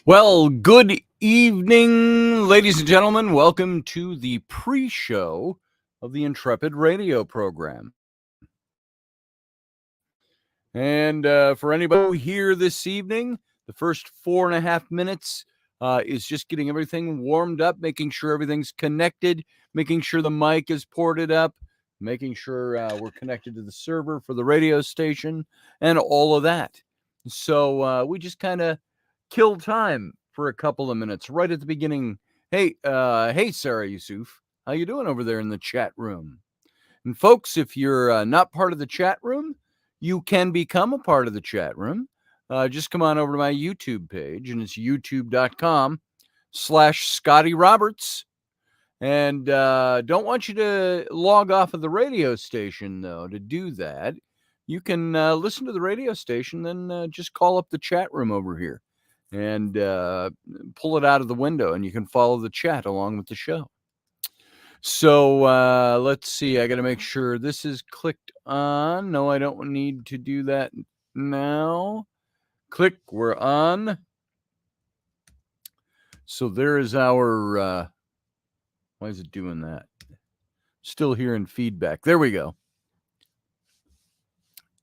Well, good evening, ladies and gentlemen. Welcome to the pre-show of the Intrepid radio program. And for anybody here this evening, the first 4.5 minutes is just getting everything warmed up, making sure everything's connected, making sure the mic is ported up, making sure we're connected to the server for the radio station, and all of that. So we just kind of kill time for a couple of minutes right at the beginning. Hey, Sarah Yusuf, how you doing over there in the chat room? And folks, if you're not part of the chat room, you can become a part of the chat room. Just come on over to my YouTube page, and it's youtube.com/Scotty Roberts. And don't want you to log off of the radio station, though, to do that. You can listen to the radio station, then just call up the chat room over here and pull it out of the window, and you can follow the chat along with the show. So let's see. I got to make sure this is clicked on. No, I don't need to do that now. Click. We're on. So there is our... why is it doing that? Still hearing feedback. There we go.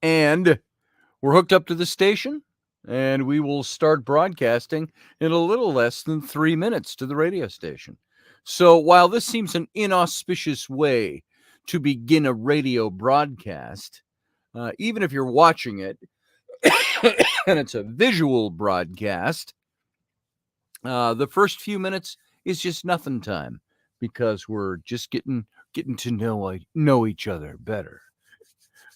And we're hooked up to the station, and we will start broadcasting in a little less than 3 minutes to the radio station. So while this seems an inauspicious way to begin a radio broadcast, even if you're watching it and it's a visual broadcast, the first few minutes is just nothing time because we're just getting to know each other better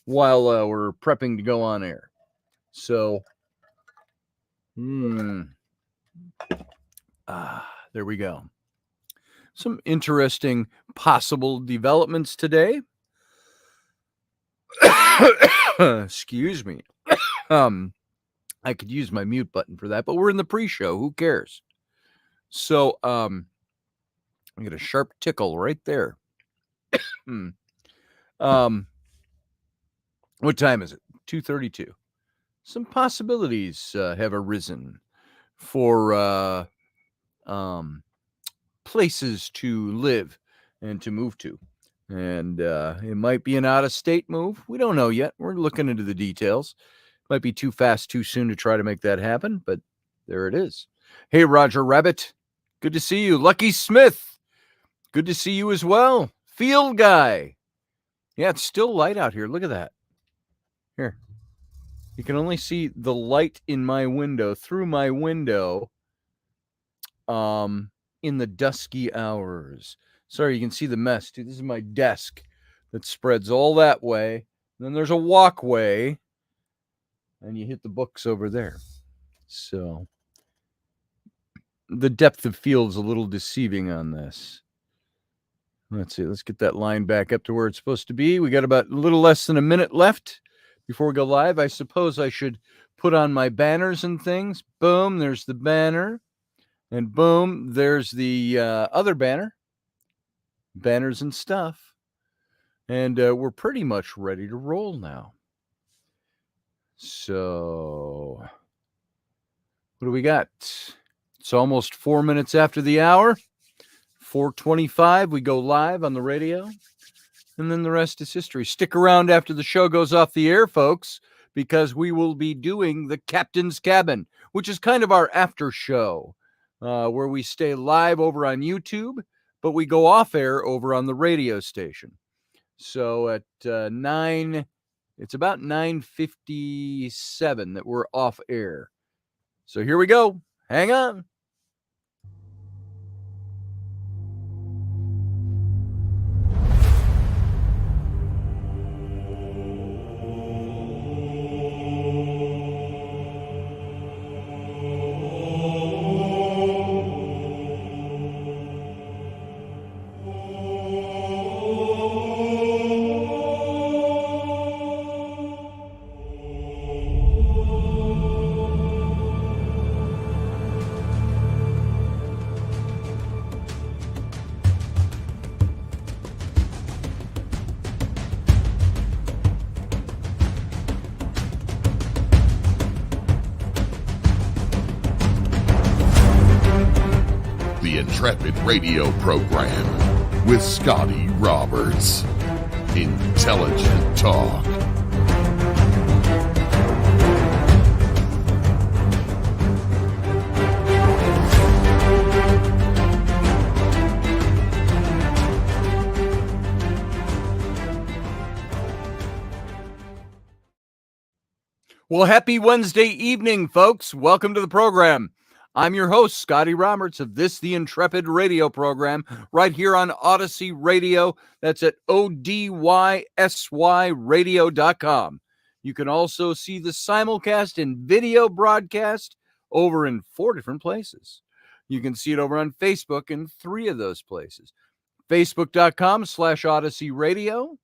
while we're prepping to go on air. So, there we go. Some interesting possible developments today. Excuse me. I could use my mute button for that, but we're in the pre-show. Who cares? So, I get a sharp tickle right there. What time is it? 2:32. Some possibilities have arisen for places to live and to move to. And it might be an out-of-state move. We don't know yet. We're looking into the details. Might be too fast, too soon to try to make that happen, but there it is. Hey, Roger Rabbit. Good to see you. Lucky Smith. Good to see you as well. Field Guy. Yeah, it's still light out here. Look at that. Here. You can only see the light in my window, through my window, in the dusky hours. Sorry, you can see the mess, too. This is my desk that spreads all that way. And then there's a walkway, and you hit the books over there. So the depth of field is a little deceiving on this. Let's see. Let's get that line back up to where it's supposed to be. We got about a little less than a minute left before we go live. I suppose I should put on my banners and things. Boom, there's the banner. And boom, there's the other banner. Banners and stuff. And we're pretty much ready to roll now. So, what do we got? It's almost 4 minutes after the hour. 4:25, we go live on the radio. And then the rest is history. Stick around after the show goes off the air, folks, because we will be doing the Captain's Cabin, which is kind of our after show, where we stay live over on YouTube, but we go off air over on the radio station. So at 9, it's about 9:57 that we're off air. So here we go. Hang on. Intrepid radio program with Scotty Roberts. Intelligent talk. Well, happy Wednesday evening, folks. Welcome to the program. I'm your host, Scotty Roberts of the Intrepid radio program, right here on Odyssey Radio. That's at ODYSYradio.com. You can also see the simulcast and video broadcast over in 4 different places. You can see it over on Facebook in 3 of those places. Facebook.com/Odyssey Radio,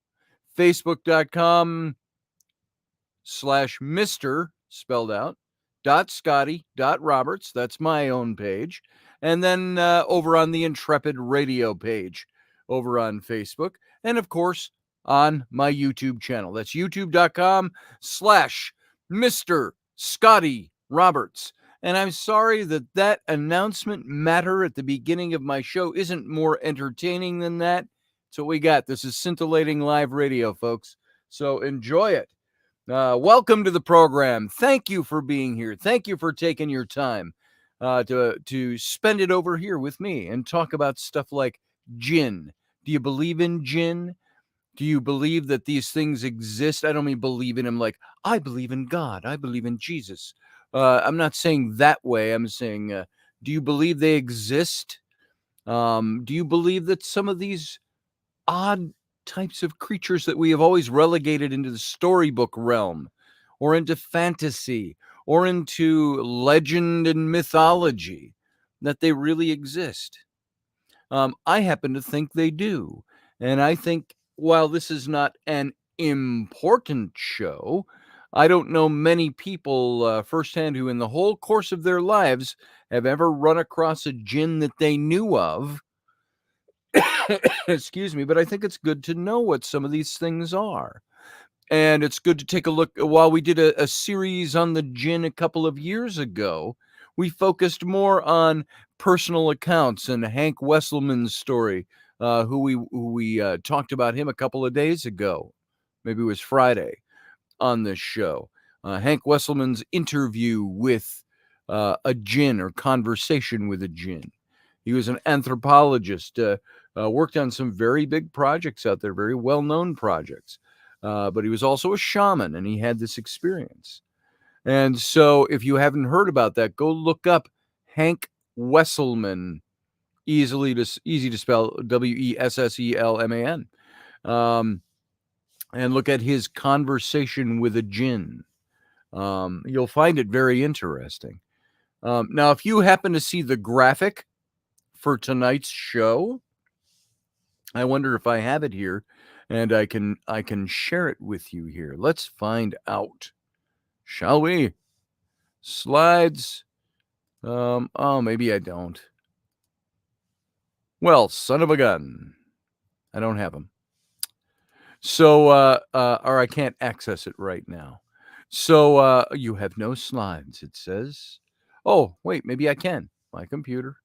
Facebook.com/Mr. spelled out, .Scotty.Roberts. That's my own page. And then over on the Intrepid radio page over on Facebook. And of course, on my YouTube channel. That's youtube.com/Mr. Scotty Roberts. And I'm sorry that announcement matter at the beginning of my show isn't more entertaining than that. It's what we got. This is scintillating live radio, folks. So enjoy it. Welcome to the program. Thank you for being here. Thank you for taking your time to spend it over here with me and talk about stuff like jinn. Do you believe in jinn? Do you believe that these things exist? I don't mean believe in them like, I believe in God. I believe in Jesus. I'm not saying that way. I'm saying, do you believe they exist? Do you believe that some of these odd types of creatures that we have always relegated into the storybook realm or into fantasy or into legend and mythology, that they really exist? I happen to think they do. And I think while this is not an important show, I don't know many people firsthand who in the whole course of their lives have ever run across a jinn that they knew of. Excuse me, but I think it's good to know what some of these things are. And it's good to take a look. While we did a series on the jinn a couple of years ago, we focused more on personal accounts and Hank Wesselman's story, who we talked about him a couple of days ago. Maybe it was Friday on this show. Hank Wesselman's interview with a jinn, or conversation with a jinn. He was an anthropologist, worked on some very big projects out there, very well-known projects. But he was also a shaman, and he had this experience. And so if you haven't heard about that, go look up Hank Wesselman, easy to spell, Wesselman, and look at his conversation with a jinn. You'll find it very interesting. Now, if you happen to see the graphic for tonight's show, I wonder if I have it here, and I can share it with you here. Let's find out, shall we? Slides. Oh, maybe I don't. Well, son of a gun, I don't have them. So, or I can't access it right now. So, you have no slides, it says. Oh, wait, maybe I can. My computer.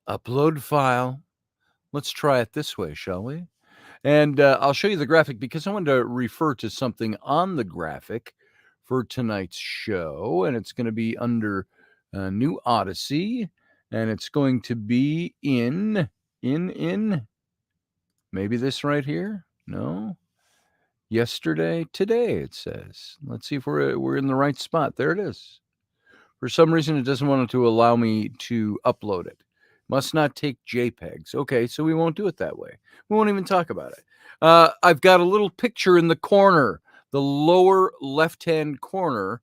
Upload file. Let's try it this way, shall we? And I'll show you the graphic because I wanted to refer to something on the graphic for tonight's show. And it's going to be under New Odyssey. And it's going to be in maybe this right here. No. Yesterday, today, it says. Let's see if we're in the right spot. There it is. For some reason, it doesn't want to allow me to upload it. Must not take JPEGs. Okay, so we won't do it that way. We won't even talk about it. I've got a little picture in the corner, the lower left-hand corner.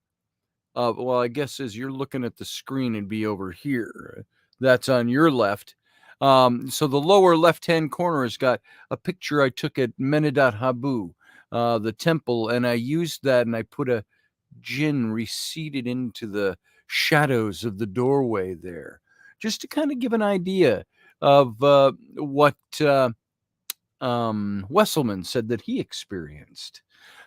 Well, I guess as you're looking at the screen, it'd be over here. That's on your left. So the lower left-hand corner has got a picture I took at Menedat Habu, the temple, and I used that and I put a jinn receded into the shadows of the doorway there, just to kind of give an idea of what Wesselman said that he experienced.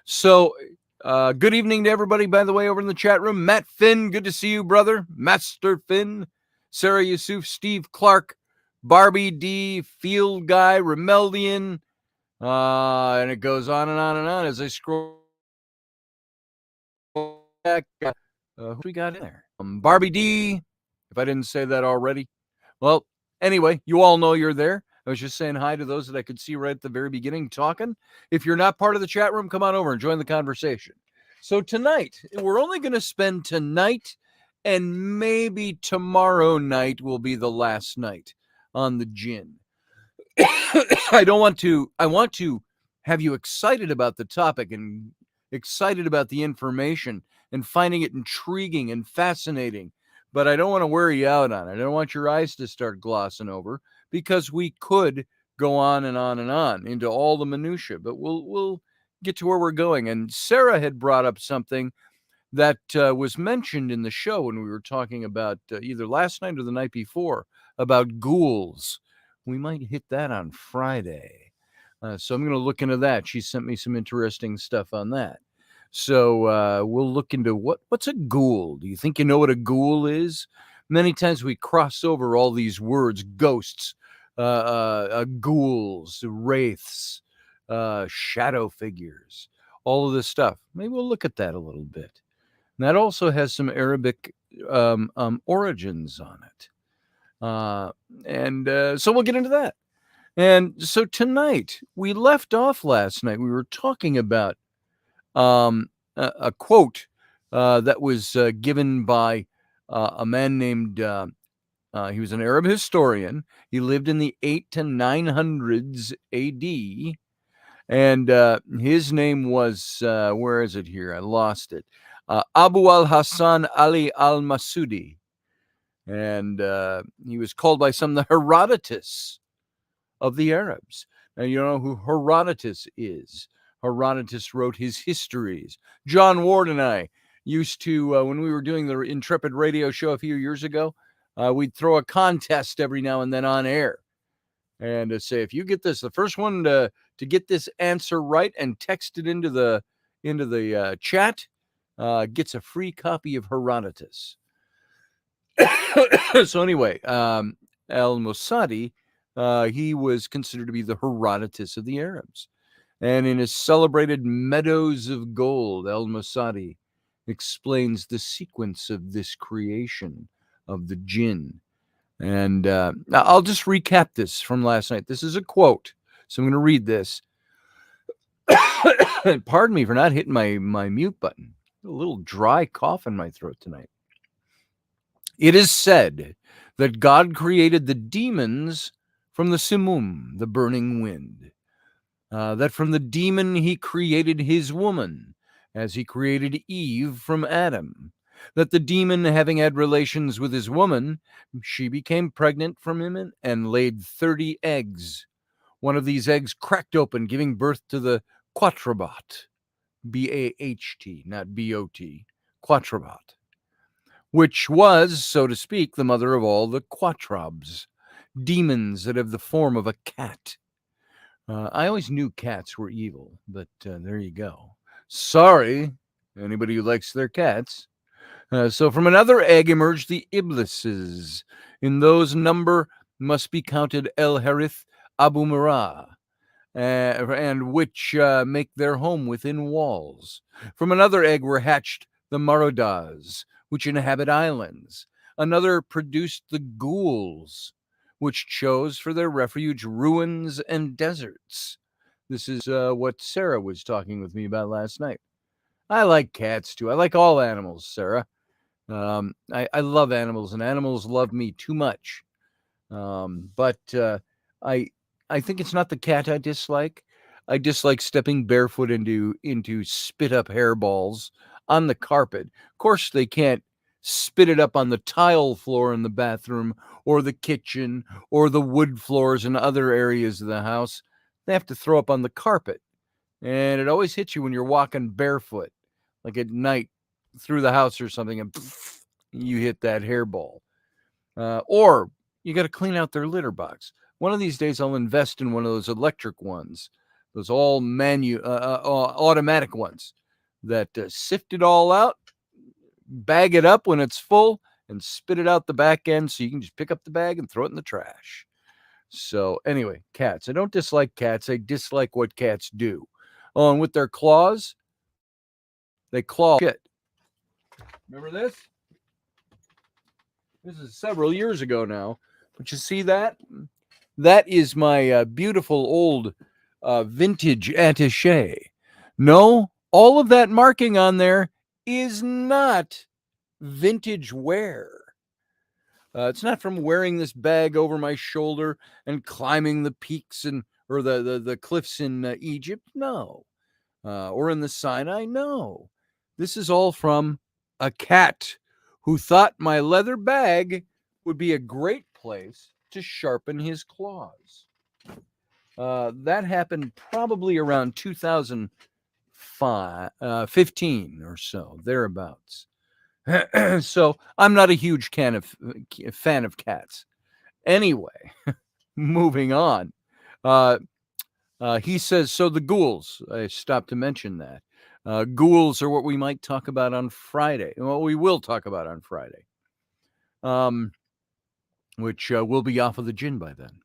So good evening to everybody, by the way, over in the chat room. Matt Finn, good to see you, brother. Master Finn. Sarah Yusuf, Steve Clark, Barbie D, Field Guy, Remeldian, and it goes on and on and on as I scroll back. Who we got in there? Barbie D, if I didn't say that already. Well, anyway, you all know you're there. I was just saying hi to those that I could see right at the very beginning talking. If you're not part of the chat room, come on over and join the conversation. So tonight, we're only going to spend tonight and maybe tomorrow night will be the last night on the gin. I want to have you excited about the topic and excited about the information and finding it intriguing and fascinating. But I don't want to wear you out on it. I don't want your eyes to start glossing over because we could go on and on and on into all the minutia, but we'll get to where we're going. And Sarah had brought up something that was mentioned in the show when we were talking about either last night or the night before about ghouls. We might hit that on Friday. So I'm going to look into that. She sent me some interesting stuff on that. So we'll look into what's a ghoul. Do you think you know what a ghoul is? Many times we cross over all these words: ghosts, ghouls, wraiths, shadow figures, all of this stuff. Maybe we'll look at that a little bit. And that also has some Arabic origins on it. So we'll get into that. And so tonight, we left off last night. We were talking about a quote that was given by a man named, he was an Arab historian. He lived in the 8 to 900s AD. And his name was, where is it here? I lost it. Abu al-Hassan Ali al-Masudi. And he was called by some the Herodotus of the Arabs. Now, you know who Herodotus is. Herodotus wrote his histories. John Ward and I used to, when we were doing the Intrepid radio show a few years ago, we'd throw a contest every now and then on air. And say, if you get this, the first one to get this answer right and text it into the chat gets a free copy of Herodotus. So anyway, al-Masudi, he was considered to be the Herodotus of the Arabs. And in his celebrated Meadows of Gold, al-Masudi explains the sequence of this creation of the jinn. And I'll just recap this from last night. This is a quote, so I'm going to read this. Pardon me for not hitting my mute button. A little dry cough in my throat tonight. It is said that God created the demons from the Simum, the burning wind. That from the demon he created his woman, as he created Eve from Adam. That the demon, having had relations with his woman, she became pregnant from him and laid 30 eggs. One of these eggs cracked open, giving birth to the Quatrabat, B-A-H-T, not B-O-T, Quatrabat, which was, so to speak, the mother of all the Quatrabs, demons that have the form of a cat. I always knew cats were evil, but there you go. Sorry, anybody who likes their cats. So from another egg emerged the Iblises. In those number must be counted El Harith Abu Murrah, and which make their home within walls. From another egg were hatched the Marodas, which inhabit islands. Another produced the ghouls, which chose for their refuge ruins and deserts. This is what Sarah was talking with me about last night. I like cats too. I like all animals, Sarah. I love animals, and animals love me too much. But I think it's not the cat I dislike. I dislike stepping barefoot into spit up hairballs on the carpet. Of course, they can't spit it up on the tile floor in the bathroom or the kitchen or the wood floors in other areas of the house. They have to throw up on the carpet. And it always hits you when you're walking barefoot, like at night through the house or something, and poof, you hit that hairball. Or you got to clean out their litter box. One of these days, I'll invest in one of those electric ones, those all automatic ones that sift it all out, bag it up when it's full, and spit it out the back end so you can just pick up the bag and throw it in the trash. So anyway, cats. I don't dislike cats. I dislike what cats do. Oh, and with their claws, they claw shit. Remember this? This is several years ago now. But you see that? That is my beautiful old vintage attaché. No, all of that marking on there is not vintage wear. It's not from wearing this bag over my shoulder and climbing the peaks or the cliffs in Egypt. No. Or in the Sinai. No. This is all from a cat who thought my leather bag would be a great place to sharpen his claws. That happened probably around 2015 or so, thereabouts. So I'm not a huge fan of cats. Anyway, moving on. He says, so the ghouls, I stopped to mention that. Ghouls are what we might talk about on Friday. Well, we will talk about on Friday. Which will be off of the gin by then.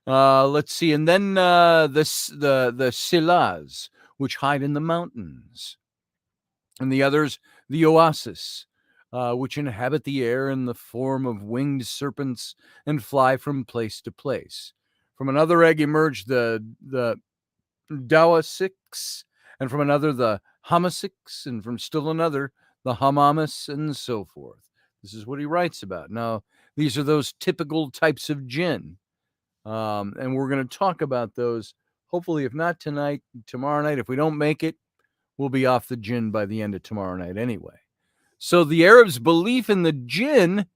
Let's see. And then the Sillas, which hide in the mountains. And the others, the Oasis, which inhabit the air in the form of winged serpents and fly from place to place. From another egg emerged the Dawasics, and from another the Hamasics, and from still another the Hamamas, and so forth. This is what he writes about. Now, these are those typical types of gin. And we're going to talk about those, hopefully, if not tonight, tomorrow night. If we don't make it, we'll be off the gin by the end of tomorrow night anyway. So the Arabs' belief in the jinn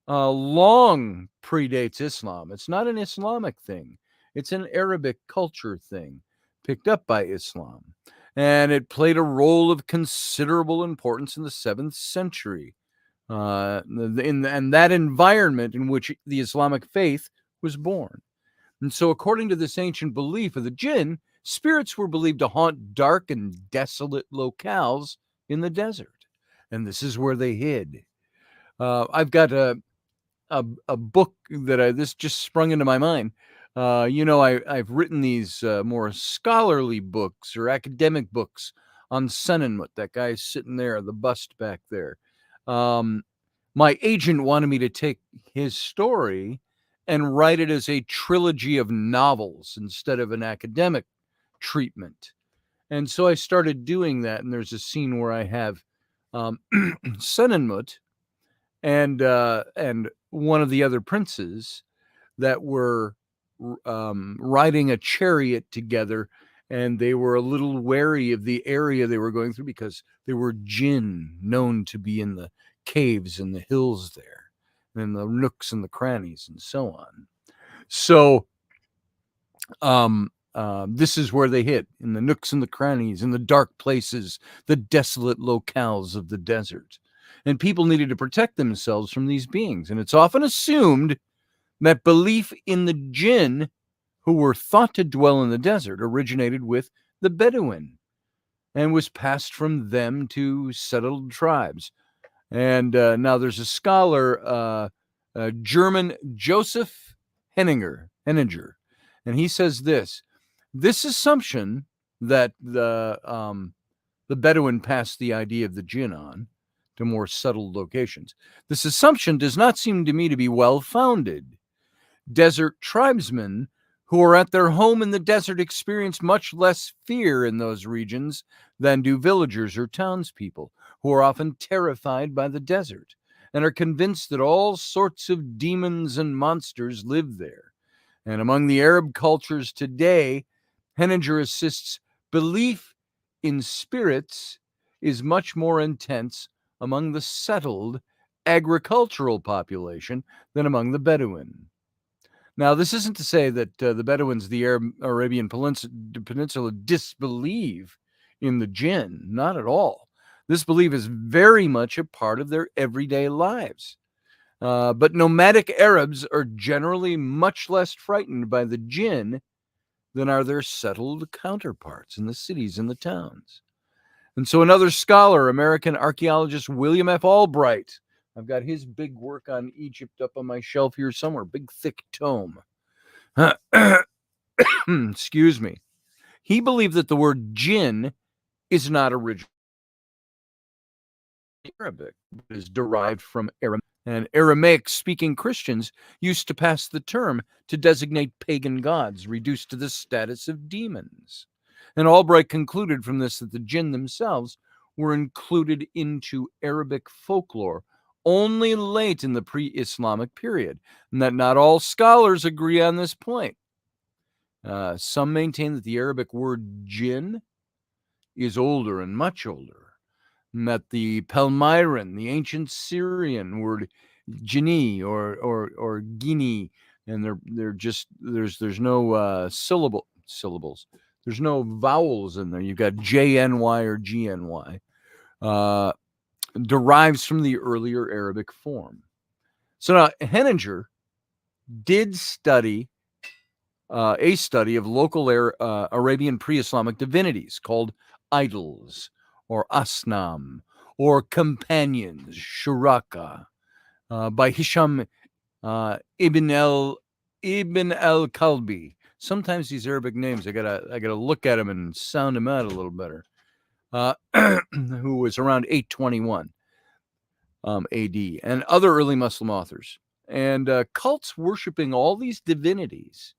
long predates Islam. It's not an Islamic thing. It's an Arabic culture thing picked up by Islam. And it played a role of considerable importance in the 7th century. In that environment in which the Islamic faith was born. And so according to this ancient belief of the jinn, spirits were believed to haunt dark and desolate locales in the desert. And this is where they hid. I've got a book that this just sprung into my mind. I've written these more scholarly books or academic books on Senenmut. That guy's sitting there, the bust back there. My agent wanted me to take his story and write it as a trilogy of novels instead of an academic treatment. And so I started doing that. And there's a scene where I have Senenmut and one of the other princes that were riding a chariot together, and they were a little wary of the area they were going through because there were jinn known to be in the caves and the hills there, and the nooks and the crannies and so on. So this is where they hid, in the nooks and the crannies, in the dark places, the desolate locales of the desert. And people needed to protect themselves from these beings. And it's often assumed that belief in the jinn, who were thought to dwell in the desert, originated with the Bedouin and was passed from them to settled tribes. And now there's a scholar, German Joseph Henninger, and he says this assumption that the Bedouin passed the idea of the jinn on to more settled locations. This assumption does not seem to me to be well-founded. Desert tribesmen who are at their home in the desert experience much less fear in those regions than do villagers or townspeople, who are often terrified by the desert and are convinced that all sorts of demons and monsters live there. And among the Arab cultures today, Henninger insists belief in spirits is much more intense among the settled agricultural population than among the Bedouin. Now, this isn't to say that the Bedouins, the Arabian Peninsula, disbelieve in the jinn. Not at all. This belief is very much a part of their everyday lives. But nomadic Arabs are generally much less frightened by the jinn than are their settled counterparts in the cities and the towns. And so another scholar, American archaeologist William F. Albright, I've got his big work on Egypt up on my shelf here somewhere, big thick tome. Excuse me. He believed that the word jinn is not original Arabic, but is derived from Aramaic. And Aramaic speaking Christians used to pass the term to designate pagan gods reduced to the status of demons. And Albright concluded from this that the jinn themselves were included into Arabic folklore only late in the pre-Islamic period, and that not all scholars agree on this point. Some maintain that the Arabic word jinn is older and much older, and that the Palmyran, the ancient Syrian word jinni or gini, and they're just there's no syllables. There's no vowels in there. You've got JNY or GNY. Derives from the earlier Arabic form. So now Henninger did study a study of local Arabian pre-Islamic divinities called idols or asnam or companions, shuraka, by Hisham ibn al-Kalbi. Sometimes these Arabic names, I gotta look at them and sound them out a little better. Who was around 821 AD, and other early Muslim authors. And cults worshiping all these divinities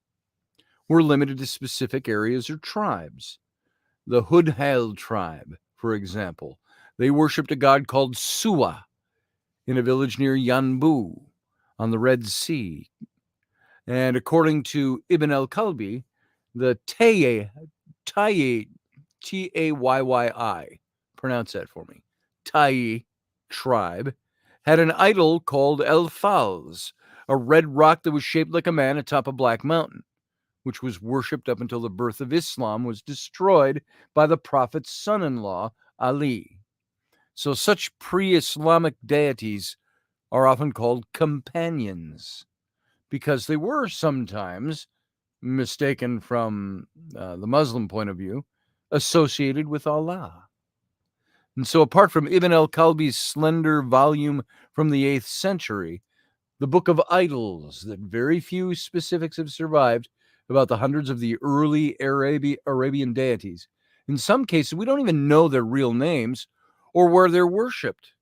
were limited to specific areas or tribes. The Hudhal tribe, for example, they worshipped a god called Suwa in a village near Yanbu on the Red Sea. And according to Ibn al-Kalbi, the Tayyi, Tayyi, pronounce that for me, Tayyi tribe, had an idol called El Fals, a red rock that was shaped like a man atop a black mountain, which was worshipped up until the birth of Islam was destroyed by the Prophet's son-in-law, Ali. So such pre-Islamic deities are often called companions because they were sometimes mistaken from the Muslim point of view, associated with Allah. And so apart from Ibn al-Kalbi's slender volume from the 8th century, the Book of Idols, that very few specifics have survived about the hundreds of the early Arabian deities. In some cases, we don't even know their real names or where they're worshipped,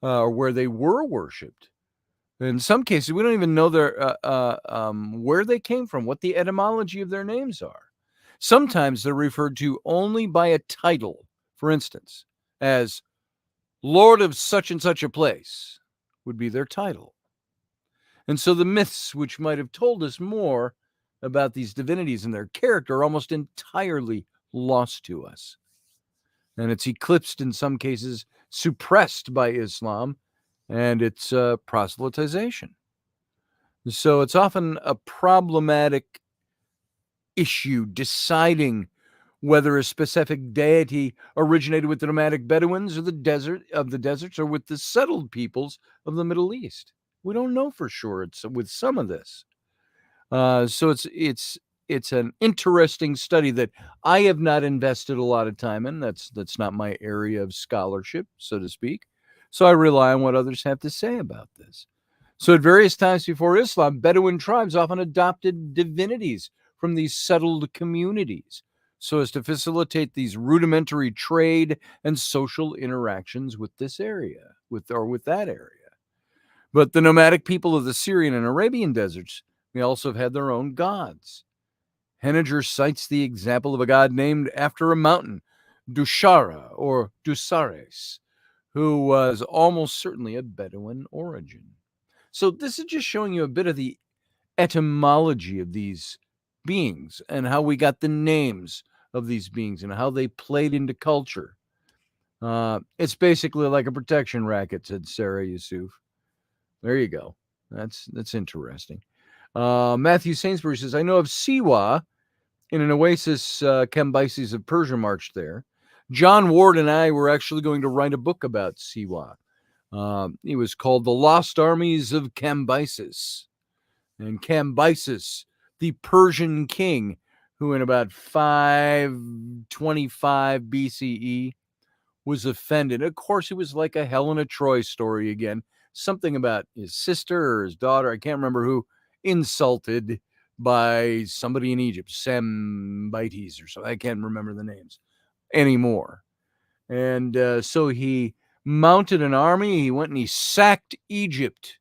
or where they were worshipped. In some cases, we don't even know their where they came from, what the etymology of their names are. Sometimes they're referred to only by a title, for instance, as Lord of such and such a place would be their title. And so the myths which might have told us more about these divinities and their character are almost entirely lost to us. And it's eclipsed in some cases, suppressed by Islam and its proselytization. So it's often a problematic issue deciding whether a specific deity originated with the nomadic Bedouins or the deserts or with the settled peoples of the Middle East. We don't know for sure. It's with some of this. So it's an interesting study that I have not invested a lot of time in. That's not my area of scholarship, so to speak. So I rely on what others have to say about this. So at various times before Islam, Bedouin tribes often adopted divinities from these settled communities so as to facilitate these rudimentary trade and social interactions with this area, with that area. But the nomadic people of the Syrian and Arabian deserts may also have had their own gods. Henninger cites the example of a god named after a mountain, Dushara or Dusares, who was almost certainly of Bedouin origin. So this is just showing you a bit of the etymology of these beings and how we got the names of these beings and how they played into culture. It's basically like a protection racket, said Sarah Yusuf. There you go. That's interesting. Matthew Sainsbury says, I know of Siwa in an oasis, Cambyses of Persia marched there. John Ward and I were actually going to write a book about Siwa. It was called The Lost Armies of Cambyses. And Cambyses, the Persian king, who in about 525 BCE was offended. Of course, it was like a Helena Troy story again. something about his sister or his daughter, I can't remember who, insulted by somebody in Egypt, Sambites or something. I can't remember the names anymore. And so he mounted an army. He went and he sacked Egypt.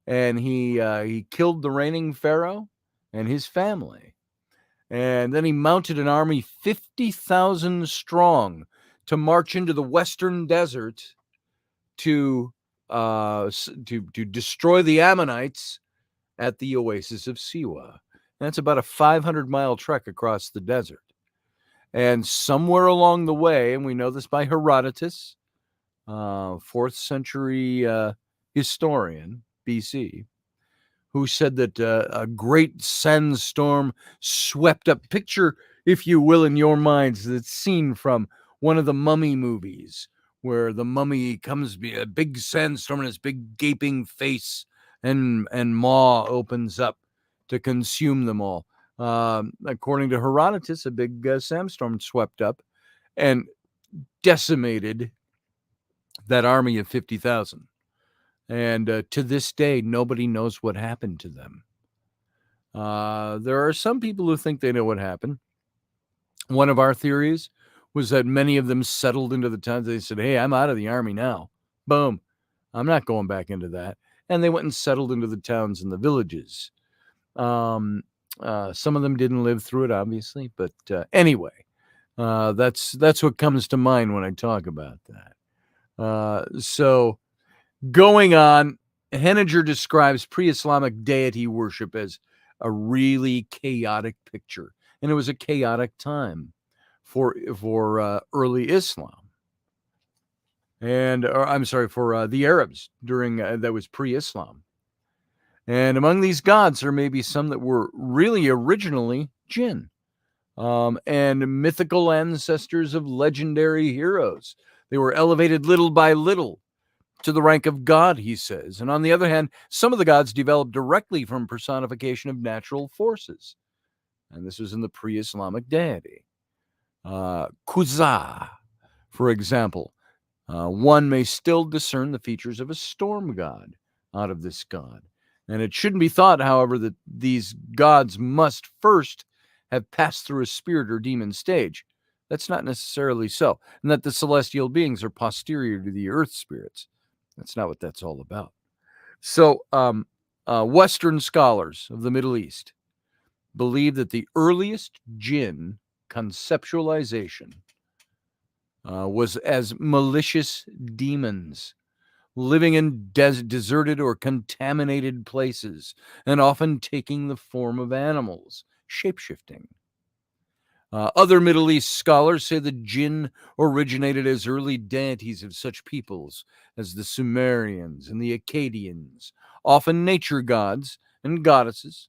And he killed the reigning pharaoh and his family. And then he mounted an army 50,000 strong to march into the western desert to destroy the Ammonites at the oasis of Siwa. That's about a 500-mile trek across the desert. And somewhere along the way, and we know this by Herodotus, 4th century historian, BC, who said that a great sandstorm swept up. Picture, if you will, in your minds, that scene from one of the Mummy movies where the mummy comes, a big sandstorm and his big gaping face and maw opens up to consume them all. According to Herodotus, a big sandstorm swept up and decimated that army of 50,000. And to this day, nobody knows what happened to them. There are some people who think they know what happened. One of our theories was that many of them settled into the towns. They said, hey, I'm out of the army now. Boom. I'm not going back into that. And they went and settled into the towns and the villages. Some of them didn't live through it, obviously. But anyway, that's what comes to mind when I talk about that. So going on, Henninger describes pre-Islamic deity worship as a really chaotic picture. And it was a chaotic time for early Islam. And for the Arabs during that was pre-Islam. And among these gods, there may be some that were really originally jinn, and mythical ancestors of legendary heroes. They were elevated little by little to the rank of God, he says. And on the other hand, some of the gods developed directly from personification of natural forces. And this was in the pre-Islamic deity. Kuza, for example. One may still discern the features of a storm god out of this god. And it shouldn't be thought, however, that these gods must first have passed through a spirit or demon stage. That's not necessarily so. And that the celestial beings are posterior to the earth spirits. That's not what that's all about. So, Western scholars of the Middle East believe that the earliest jinn conceptualization was as malicious demons living in deserted or contaminated places and often taking the form of animals, shape-shifting. Other Middle East scholars say the jinn originated as early deities of such peoples as the Sumerians and the Akkadians, often nature gods and goddesses,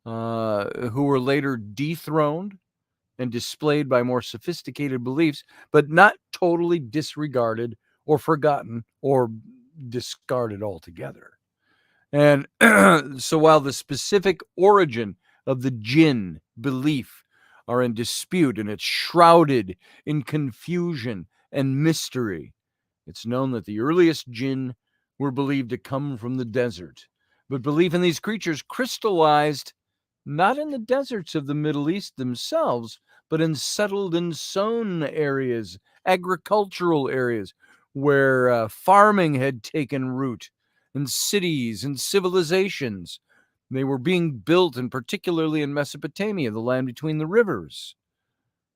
who were later dethroned and displayed by more sophisticated beliefs, but not totally disregarded or forgotten or discarded altogether. And so while the specific origin of the jinn belief are in dispute and it's shrouded in confusion and mystery, it's known that the earliest jinn were believed to come from the desert. But belief in these creatures crystallized not in the deserts of the Middle East themselves, but in settled and sown areas, agricultural areas, where farming had taken root, and cities and civilizations. They were being built, and particularly in Mesopotamia, the land between the rivers,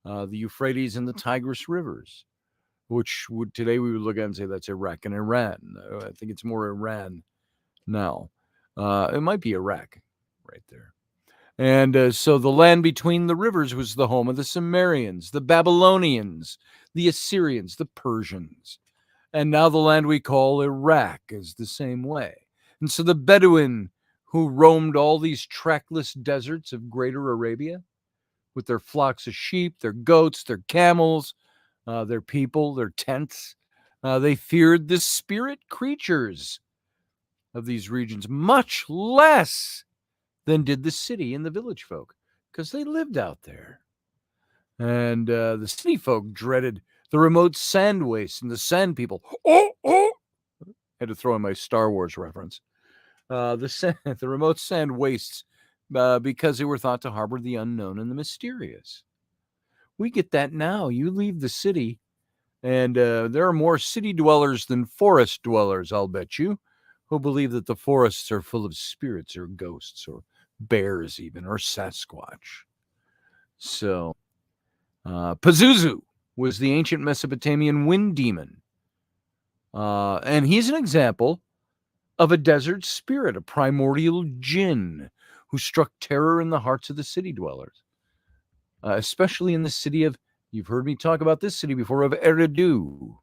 the Euphrates and the Tigris rivers, which today we would look at and say that's Iraq and Iran. I think it's more Iran now. It might be Iraq right there. And so the land between the rivers was the home of the Sumerians, the Babylonians, the Assyrians, the Persians. And now the land we call Iraq is the same way. And so the Bedouin who roamed all these trackless deserts of greater Arabia with their flocks of sheep, their goats, their camels, their people, their tents, they feared the spirit creatures of these regions much less than did the city and the village folk, because they lived out there. And the city folk dreaded the remote sand wastes and the sand people. Oh! Had to throw in my Star Wars reference. The remote sand wastes because they were thought to harbor the unknown and the mysterious. We get that now. You leave the city, and there are more city dwellers than forest dwellers, I'll bet you, who believe that the forests are full of spirits or ghosts or bears even, or Sasquatch. So, Pazuzu was the ancient Mesopotamian wind demon. And he's an example of a desert spirit, a primordial jinn who struck terror in the hearts of the city dwellers, especially in the city of, you've heard me talk about this city before, of Eridu.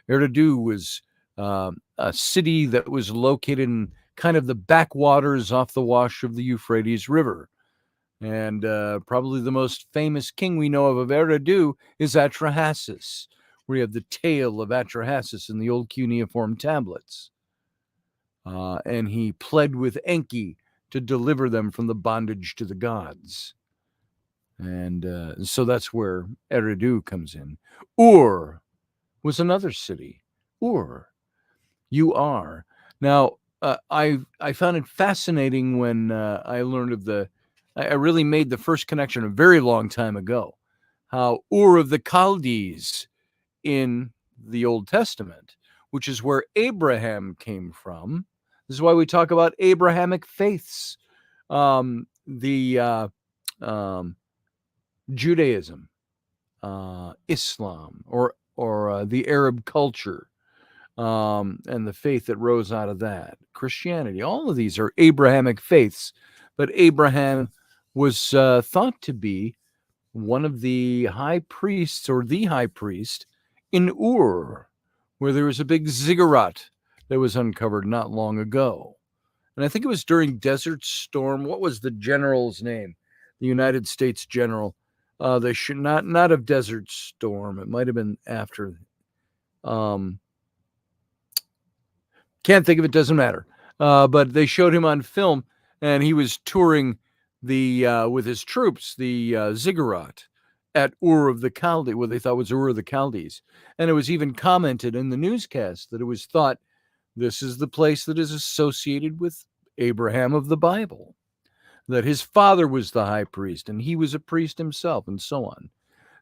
Eridu was a city that was located in kind of the backwaters off the wash of the Euphrates River. And probably the most famous king we know of Eridu is Atrahasis, where you have the tale of Atrahasis in the old cuneiform tablets. And he pled with Enki to deliver them from the bondage to the gods. And so that's where Eridu comes in. Ur was another city. Ur. U-R. Now, I found it fascinating when I learned of I really made the first connection a very long time ago, how Ur of the Chaldees in the Old Testament, which is where Abraham came from. This is why we talk about Abrahamic faiths, Judaism, Islam, or the Arab culture, and the faith that rose out of that, Christianity. All of these are Abrahamic faiths, but Abraham was thought to be one of the high priests, or the high priest, in Ur, where there was a big ziggurat that was uncovered not long ago. And I think it was during Desert Storm. What was the general's name? The United States general. They should not of Desert Storm. It might have been after. Can't think of it. Doesn't matter. But they showed him on film, and he was touring with his troops the ziggurat at Ur of the Chaldees, what they thought was Ur of the Chaldees. And it was even commented in the newscast that it was thought this is the place that is associated with Abraham of the Bible, that his father was the high priest and he was a priest himself, and so on.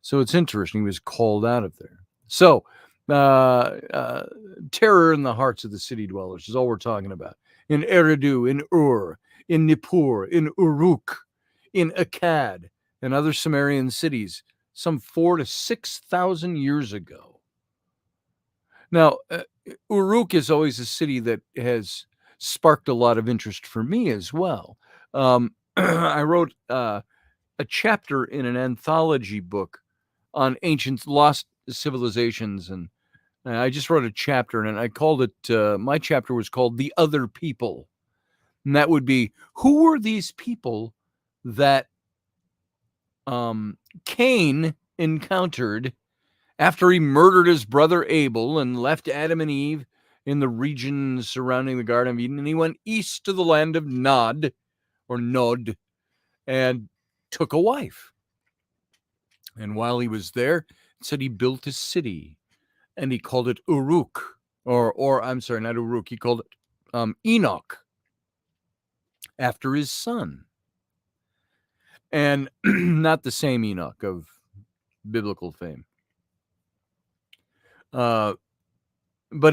So it's interesting. He was called out of there. So terror in the hearts of the city dwellers is all we're talking about. In Eridu, in Ur, in Nippur, in Uruk, in Akkad, and other Sumerian cities some 4,000 to 6,000 years ago. Now, Uruk is always a city that has sparked a lot of interest for me as well. I wrote a chapter in an anthology book on ancient lost civilizations, and I just wrote a chapter, and I called it, my chapter was called The Other People. And that would be, who were these people that Cain encountered after he murdered his brother Abel and left Adam and Eve in the region surrounding the Garden of Eden, and he went east to the land of Nod, or Nod, and took a wife. And while he was there, it said he built a city, and he called it Uruk, or I'm sorry, not Uruk, he called it Enoch, after his son. And not the same Enoch of biblical fame. But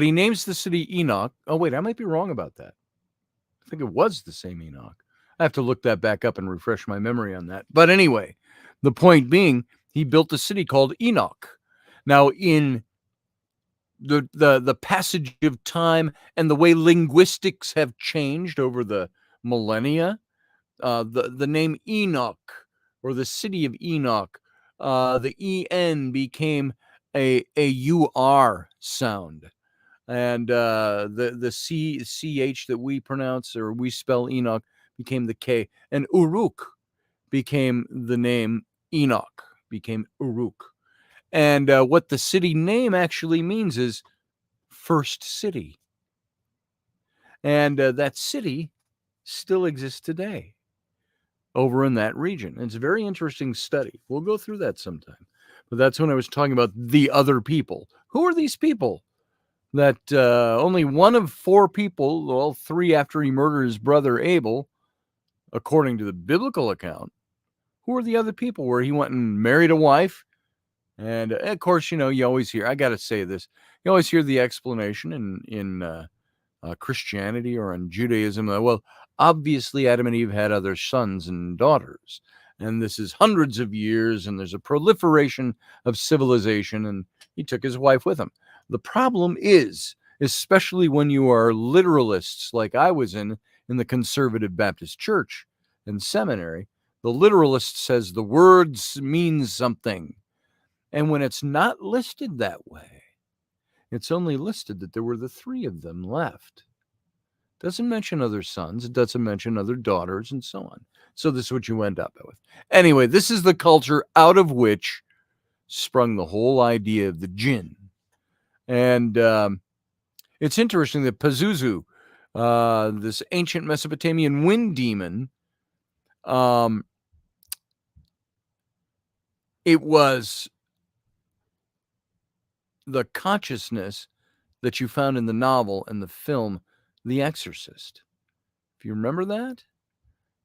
he names the city Enoch. Oh, wait, I might be wrong about that. I think it was the same Enoch. I have to look that back up and refresh my memory on that. But anyway, the point being, he built a city called Enoch. Now, in the passage of time and the way linguistics have changed over the millennia, the name Enoch, or the city of Enoch, the En became a UR sound. And the CH that we pronounce, or we spell Enoch, became the K. And Uruk became the name Enoch, became Uruk. And what the city name actually means is first city. And that city still exists today over in that region. And it's a very interesting study. We'll go through that sometime. But that's when I was talking about the other people. Who are these people? that only one of 4 people, well, 3 after he murdered his brother Abel, according to the biblical account, who were the other people where he went and married a wife? And of course, you always hear, I got to say this, you always hear the explanation in Christianity or in Judaism. Well, obviously, Adam and Eve had other sons and daughters, and this is hundreds of years, and there's a proliferation of civilization, and he took his wife with him. The problem is, especially when you are literalists like I was in the Conservative Baptist Church and seminary, the literalist says the words mean something. And when it's not listed that way, it's only listed that there were the 3 of them left. Doesn't mention other sons. It doesn't mention other daughters and so on. So this is what you end up with. Anyway, this is the culture out of which sprung the whole idea of the jinn. And it's interesting that Pazuzu, this ancient Mesopotamian wind demon, it was the consciousness that you found in the novel and the film The Exorcist. If you remember that,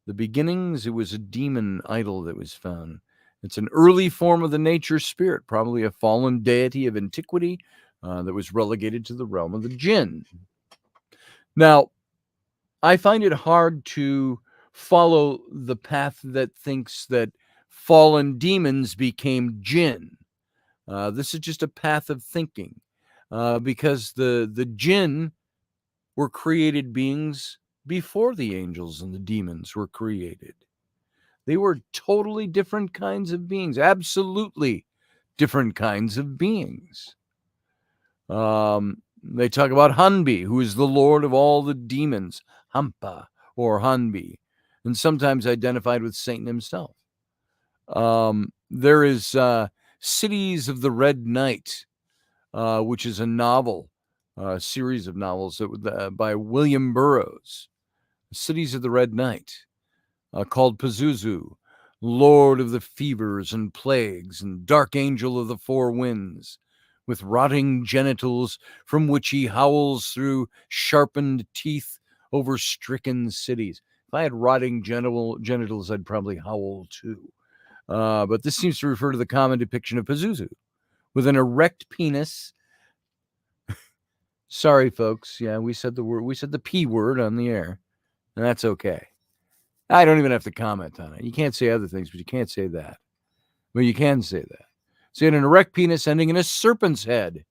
the beginnings, it was a demon idol that was found. It's an early form of the nature spirit, probably a fallen deity of antiquity that was relegated to the realm of the jinn. Now, I find it hard to follow the path that thinks that fallen demons became jinn. This is just a path of thinking because the jinn were created beings before the angels and the demons were created. They were totally different kinds of beings, absolutely different kinds of beings. They talk about Hanbi, who is the lord of all the demons, Hampa or Hanbi, and sometimes identified with Satan himself. There is Cities of the Red Night, which is a novel, series of novels by William Burroughs. Cities of the Red Night, called Pazuzu, Lord of the Fevers and Plagues and Dark Angel of the Four Winds, with rotting genitals from which he howls through sharpened teeth over stricken cities. If I had rotting genitals, I'd probably howl too. But this seems to refer to the common depiction of Pazuzu, with an erect penis. Sorry, folks. Yeah, we said the P word on the air, and that's okay. I don't even have to comment on it. You can't say other things, but you can't say that. Well, you can say that. So, an erect penis ending in a serpent's head.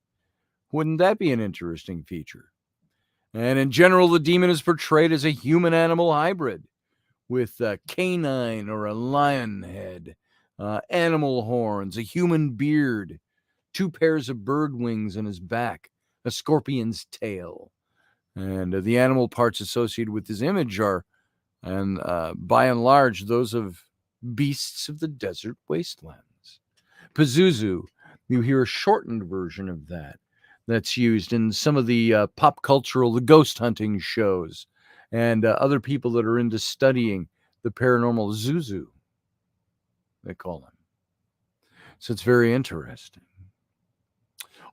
Wouldn't that be an interesting feature? And in general, the demon is portrayed as a human-animal hybrid with a canine or a lion head, animal horns, a human beard, 2 pairs of bird wings on his back, a scorpion's tail. And the animal parts associated with his image are, and by and large, those of beasts of the desert wastelands. Pazuzu, you hear a shortened version of that's used in some of the pop cultural, the ghost hunting shows, and other people that are into studying the paranormal. Zuzu, they call him. So it's very interesting.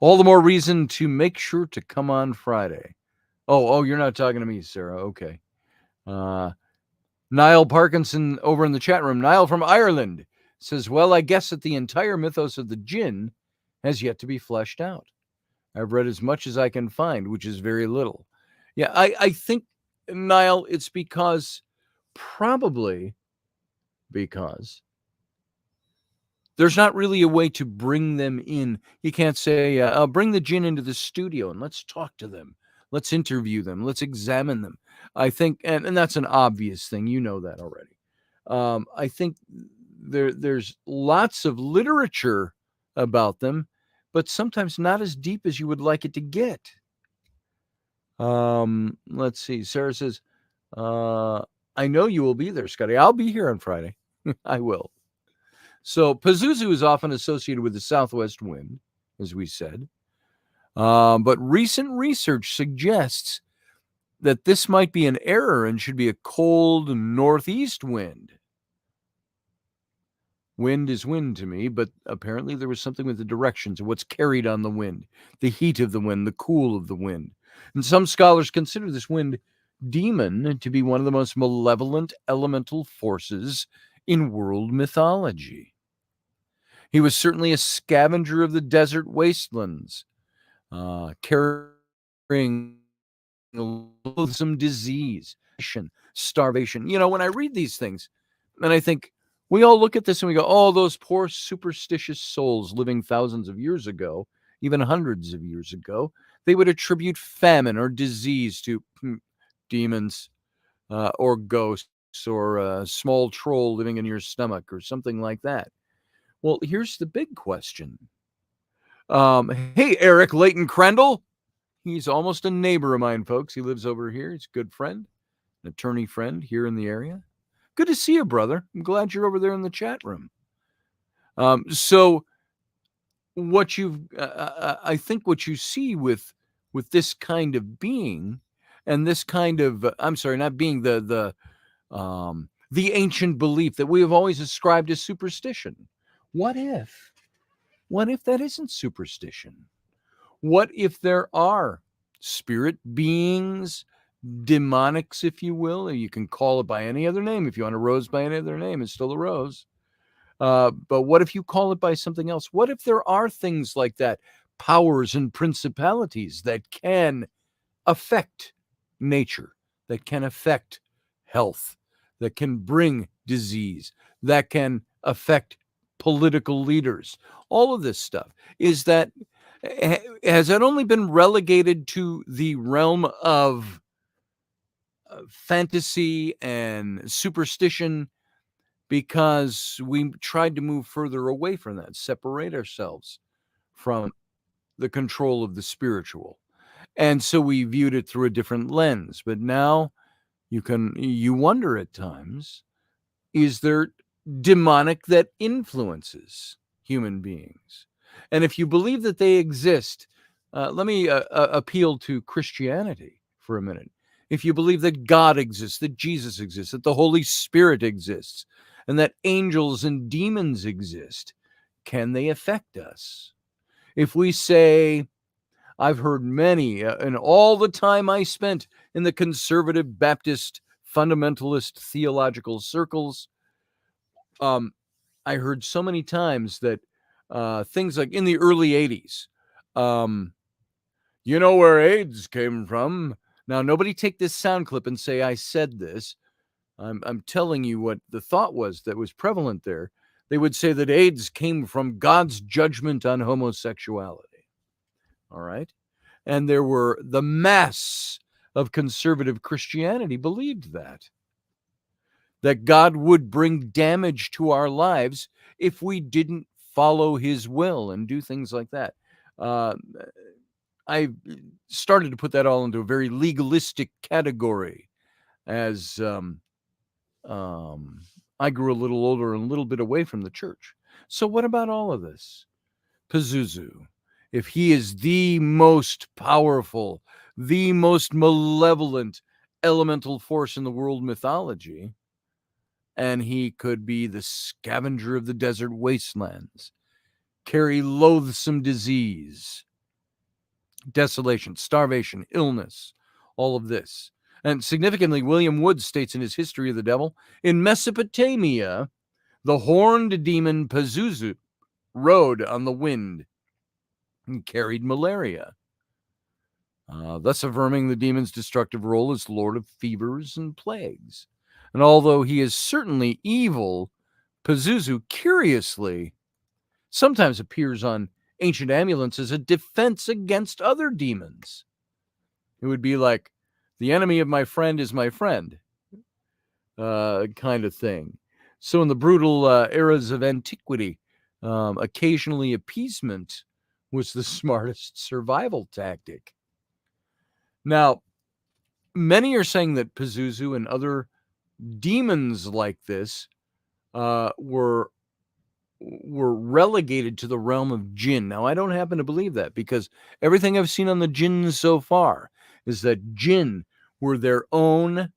All the more reason to make sure to come on Friday. Oh, you're not talking to me, Sarah. Okay. Niall Parkinson over in the chat room. Niall from Ireland says, well, I guess that the entire mythos of the jinn has yet to be fleshed out. I've read as much as I can find, which is very little. Yeah, I think, Niall, it's probably because there's not really a way to bring them in. You can't say, I'll bring the jinn into the studio and let's talk to them. Let's interview them. Let's examine them. I think, and that's an obvious thing. You know that already. I think there's lots of literature about them, but sometimes not as deep as you would like it to get. Let's see. Sarah says, I know you will be there, Scotty. I'll be here on Friday. I will. So Pazuzu is often associated with the southwest wind, as we said. But recent research suggests that this might be an error and should be a cold northeast wind. Wind is wind to me, but apparently there was something with the directions of what's carried on the wind, the heat of the wind, the cool of the wind. And some scholars consider this wind demon to be one of the most malevolent elemental forces in world mythology. He was certainly a scavenger of the desert wastelands, carrying loathsome disease, starvation. When I read these things, and I think we all look at this and we go, oh, those poor superstitious souls living thousands of years ago, even hundreds of years ago, they would attribute famine or disease to demons or ghosts or a small troll living in your stomach or something like that. Well, here's the big question. Hey, Eric Leighton Crandall. He's almost a neighbor of mine, folks. He lives over here. He's a good friend, an attorney friend here in the area. Good to see you, brother. I'm glad you're over there in the chat room. So what I think what you see with this kind of being and this kind of, I'm sorry, not being the ancient belief that we have always ascribed as superstition. What if that isn't superstition? What if there are spirit beings, demonics, if you will, or you can call it by any other name. If you want a rose by any other name, it's still a rose. But what if you call it by something else? What if there are things like that, powers and principalities that can affect nature, that can affect health, that can bring disease, that can affect political leaders? All of this stuff has it only been relegated to the realm of fantasy and superstition because we tried to move further away from that, separate ourselves from the control of the spiritual? And so we viewed it through a different lens. But now you wonder at times, is there demonic that influences human beings? And if you believe that they exist, let me appeal to Christianity for a minute. If you believe that God exists, that Jesus exists, that the Holy Spirit exists, and that angels and demons exist, can they affect us? If we say, I've heard many, and all the time I spent in the conservative Baptist fundamentalist theological circles, I heard so many times that things like in the early 80s, you know where AIDS came from? Now, nobody take this sound clip and say I said this. I'm telling you what the thought was that was prevalent there. They would say that AIDS came from God's judgment on homosexuality. All right. And the mass of conservative Christianity believed that God would bring damage to our lives if we didn't follow his will and do things like that. I started to put that all into a very legalistic category as I grew a little older and a little bit away from the church. So what about all of this? Pazuzu, if he is the most powerful, the most malevolent elemental force in the world mythology, and he could be the scavenger of the desert wastelands, carry loathsome disease, desolation, starvation, illness, all of this. And significantly, William Wood states in his History of the Devil, in Mesopotamia, the horned demon Pazuzu rode on the wind and carried malaria, thus affirming the demon's destructive role as lord of fevers and plagues. And although he is certainly evil, Pazuzu curiously sometimes appears on ancient amulets as a defense against other demons. It would be like, the enemy of my friend is my friend, kind of thing. So in the brutal eras of antiquity, occasionally appeasement was the smartest survival tactic. Now, many are saying that Pazuzu and other demons like this were relegated to the realm of jinn. Now, I don't happen to believe that, because everything I've seen on the jinn so far is that jinn were their own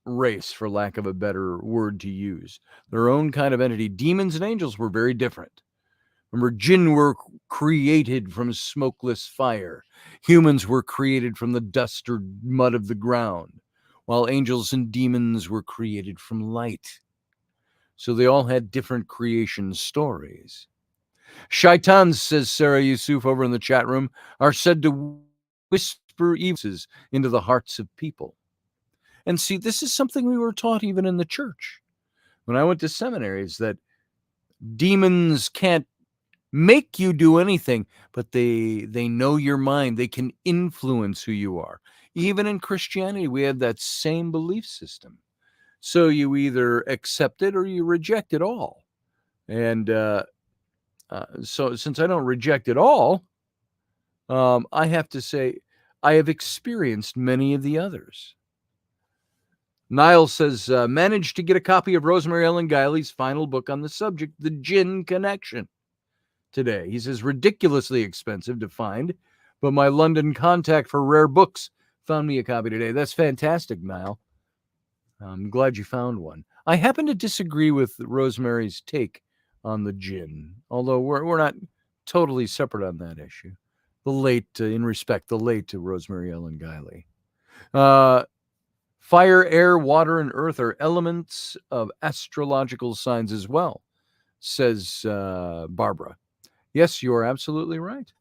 race, for lack of a better word to use. Their own kind of entity. Demons and angels were very different. Remember, jinn were created from smokeless fire. Humans were created from the dust or mud of the ground, while angels and demons were created from light. So they all had different creation stories. Shaitans, says Sarah Yusuf over in the chat room, are said to whisper evils into the hearts of people. And see, this is something we were taught even in the church. When I went to seminaries, that demons can't make you do anything, but they know your mind. They can influence who you are. Even in Christianity, we have that same belief system. So you either accept it or you reject it all. And so since I don't reject it all, I have to say I have experienced many of the others. Niall says, managed to get a copy of Rosemary Ellen Guiley's final book on the subject, The Jinn Connection, today. He says, ridiculously expensive to find, but my London contact for rare books found me a copy today. That's fantastic, Niall. I'm glad you found one. I happen to disagree with Rosemary's take on the jinn, although we're not totally separate on that issue. The late Rosemary Ellen Guiley. Fire, air, water, and earth are elements of astrological signs as well, says Barbara. Yes, you are absolutely right.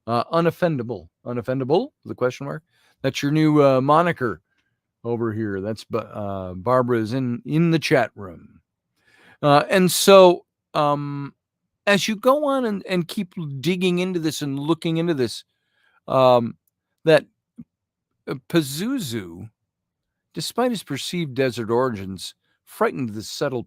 Unoffendable. Unoffendable, the question mark. That's your new moniker over here. That's Barbara is in the chat room. And so as you go on and keep digging into this and looking into this, that Pazuzu, despite his perceived desert origins, frightened the settled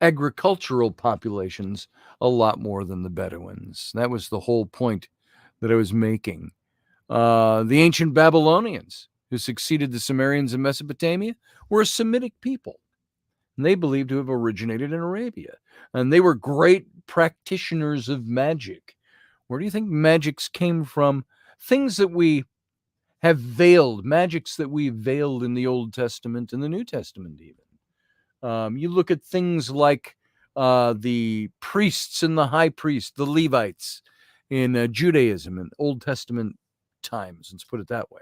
agricultural populations a lot more than the Bedouins. That was the whole point that I was making. The ancient Babylonians, who succeeded the Sumerians in Mesopotamia, were a Semitic people. And they believed to have originated in Arabia. And they were great practitioners of magic. Where do you think magics came from? Things that we have veiled, magics that we veiled in the Old Testament and the New Testament even. You look at things like the priests and the high priest, the Levites in Judaism and Old Testament times, let's put it that way.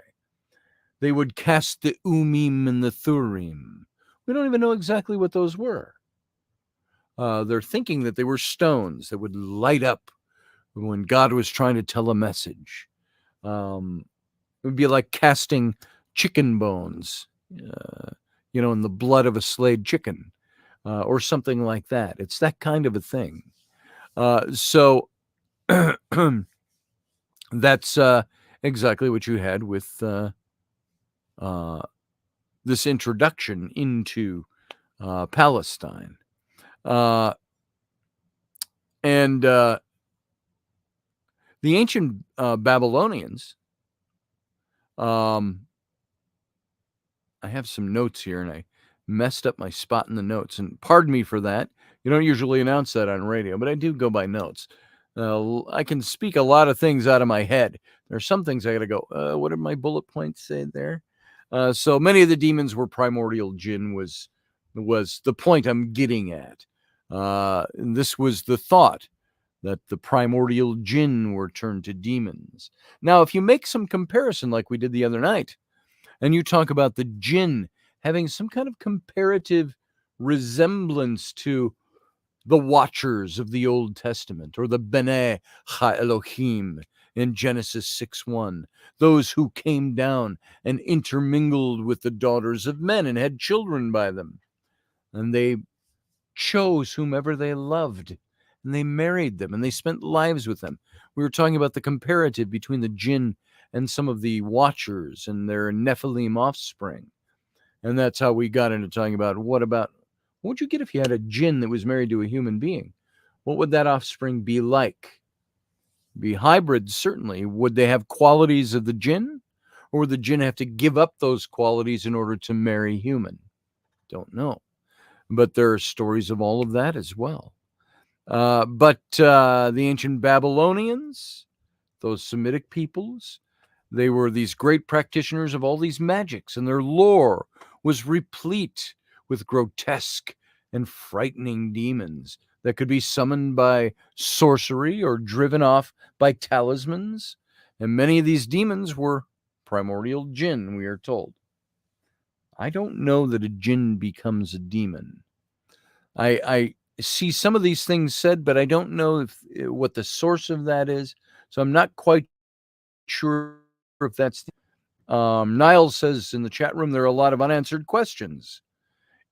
They would cast the Umim and the Thurim. We don't even know exactly what those were. They're thinking that they were stones that would light up when God was trying to tell a message. It would be like casting chicken bones, in the blood of a slayed chicken, or something like that. It's that kind of a thing. So that's exactly what you had with this introduction into Palestine. And the ancient Babylonians, I have some notes here, and I messed up my spot in the notes. And pardon me for that. You don't usually announce that on radio, but I do go by notes. I can speak a lot of things out of my head. There are some things I got to go, what did my bullet points say there? So many of the demons were primordial jinn was the point I'm getting at. And this was the thought that the primordial jinn were turned to demons. Now, if you make some comparison like we did the other night, and you talk about the jinn having some kind of comparative resemblance to the watchers of the Old Testament, or the B'nai Ha-Elohim in Genesis 6:1, those who came down and intermingled with the daughters of men and had children by them. And they chose whomever they loved, and they married them, and they spent lives with them. We were talking about the comparative between the jinn and some of the watchers and their Nephilim offspring. And that's how we got into talking about what would you get if you had a jinn that was married to a human being? What would that offspring be like? Be hybrids, certainly. Would they have qualities of the jinn? Or would the jinn have to give up those qualities in order to marry human? Don't know. But there are stories of all of that as well. But the ancient Babylonians, those Semitic peoples, They were these great practitioners of all these magics, and their lore was replete with grotesque and frightening demons that could be summoned by sorcery or driven off by talismans. And many of these demons were primordial jinn, we are told. I don't know that a jinn becomes a demon. I see some of these things said, but I don't know what the source of that is. So I'm not quite sure if that's. Niall says in the chat room there are a lot of unanswered questions.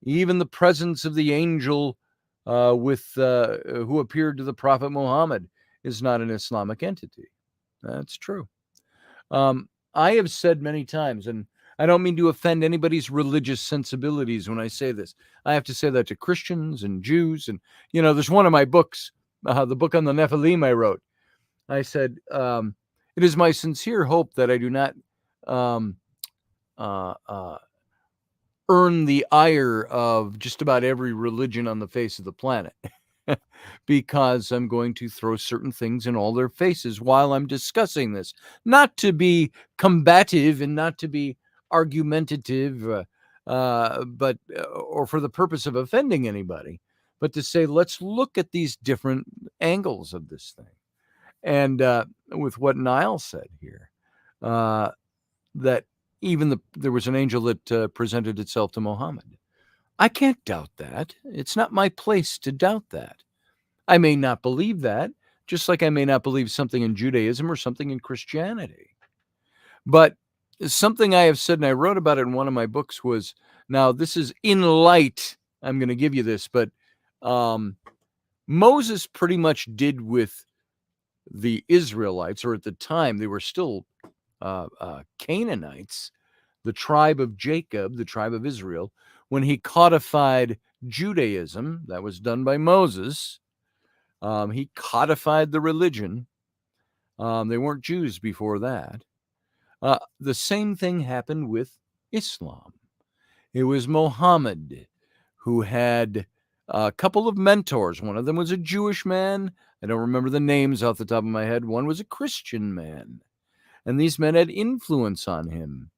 Even the presence of the angel who appeared to the Prophet Muhammad is not an Islamic entity. That's true. I have said many times, and I don't mean to offend anybody's religious sensibilities when I say this. I have to say that to Christians and Jews. And, there's one of my books, the book on the Nephilim I wrote. I said, it is my sincere hope that I do not earn the ire of just about every religion on the face of the planet because I'm going to throw certain things in all their faces while I'm discussing this. Not to be combative and not to be argumentative, but or for the purpose of offending anybody, but to say, let's look at these different angles of this thing. And with what Niall said here, that even there was an angel that presented itself to Muhammad. I can't doubt that. It's not my place to doubt that. I may not believe that, just like I may not believe something in Judaism or something in Christianity. But something I have said, and I wrote about it in one of my books, was, now this is in light, I'm going to give you this, but Moses pretty much did with the Israelites, or at the time they were still Canaanites, the tribe of Jacob, the tribe of Israel, when he codified Judaism. That was done by Moses. He codified the religion. They weren't Jews before that. The same thing happened with Islam. It was Muhammad who had a couple of mentors. One of them was a Jewish man. I don't remember the names off the top of my head. One was a Christian man. And these men had influence on him.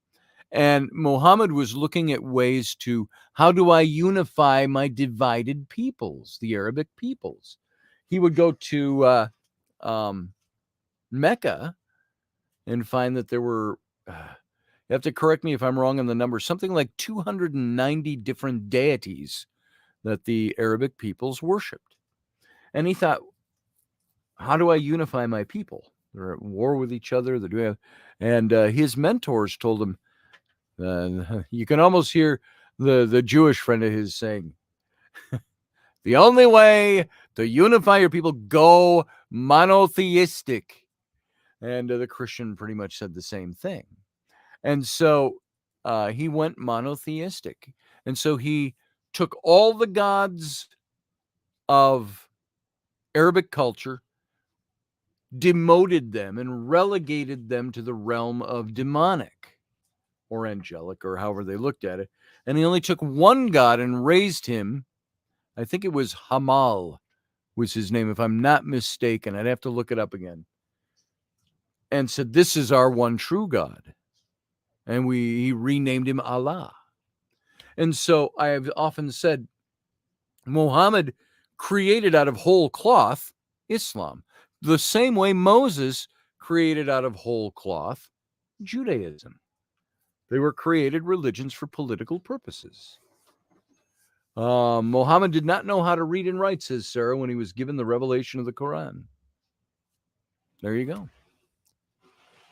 And Muhammad was looking at ways to, how do I unify my divided peoples, the Arabic peoples? He would go to Mecca and find that there were, you have to correct me if I'm wrong on the number, something like 290 different deities that the Arabic peoples worshipped. And he thought, how do I unify my people? They're at war with each other. And his mentors told him, you can almost hear the Jewish friend of his saying, the only way to unify your people, go monotheistic. And the Christian pretty much said the same thing. And so he went monotheistic. And so he took all the gods of Arabic culture, demoted them, and relegated them to the realm of demonic or angelic, or however they looked at it. And he only took one god and raised him. I think it was Hamal was his name, if I'm not mistaken. I'd have to look it up again. And said, this is our one true God. And he renamed him Allah. And so I have often said, Muhammad created out of whole cloth Islam, the same way Moses created out of whole cloth Judaism. They were created religions for political purposes. Muhammad did not know how to read and write, says Sarah, when he was given the revelation of the Quran. There you go.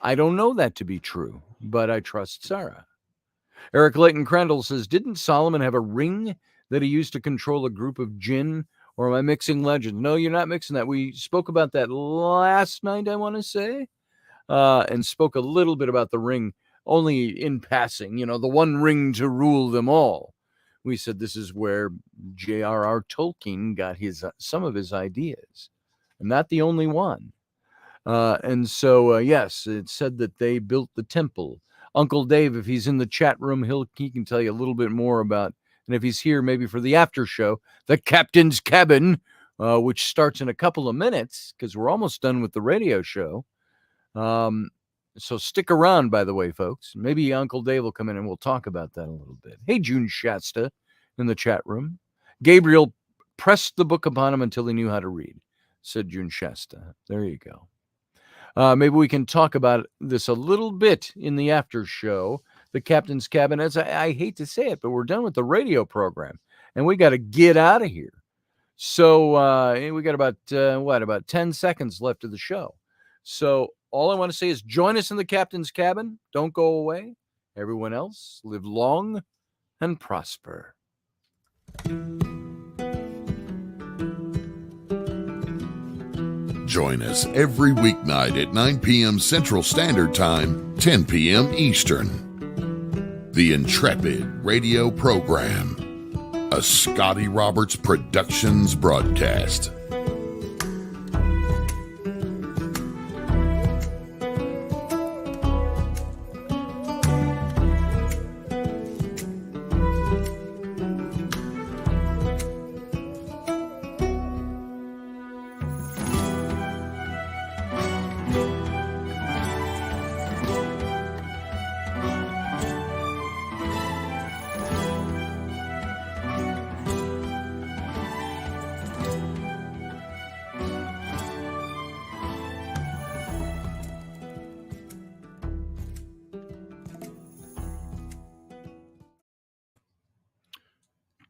I don't know that to be true, but I trust Sarah. Eric Layton Crandall says, didn't Solomon have a ring that he used to control a group of jinn? Or am I mixing legends? No, you're not mixing that. We spoke about that last night, I want to say, and spoke a little bit about the ring, only in passing, the one ring to rule them all. We said this is where J.R.R. Tolkien got some of his ideas, and not the only one. And so, yes, it said that they built the temple. Uncle Dave, if he's in the chat room, he can tell you a little bit more about, and if he's here maybe for the after show, the Captain's Cabin, which starts in a couple of minutes because we're almost done with the radio show. So stick around, by the way, folks. Maybe Uncle Dave will come in and we'll talk about that a little bit. Hey, June Shasta in the chat room. Gabriel pressed the book upon him until he knew how to read, said June Shasta. There you go. Maybe we can talk about this a little bit in the after show. The Captain's Cabin, as I hate to say it, but we're done with the radio program, and we got to get out of here. So we got about 10 seconds left of the show. So all I want to say is join us in the Captain's Cabin. Don't go away. Everyone else, live long and prosper. Join us every weeknight at 9 p.m. Central Standard Time, 10 p.m. Eastern. The Intrepid Radio Program, a Scotty Roberts Productions broadcast.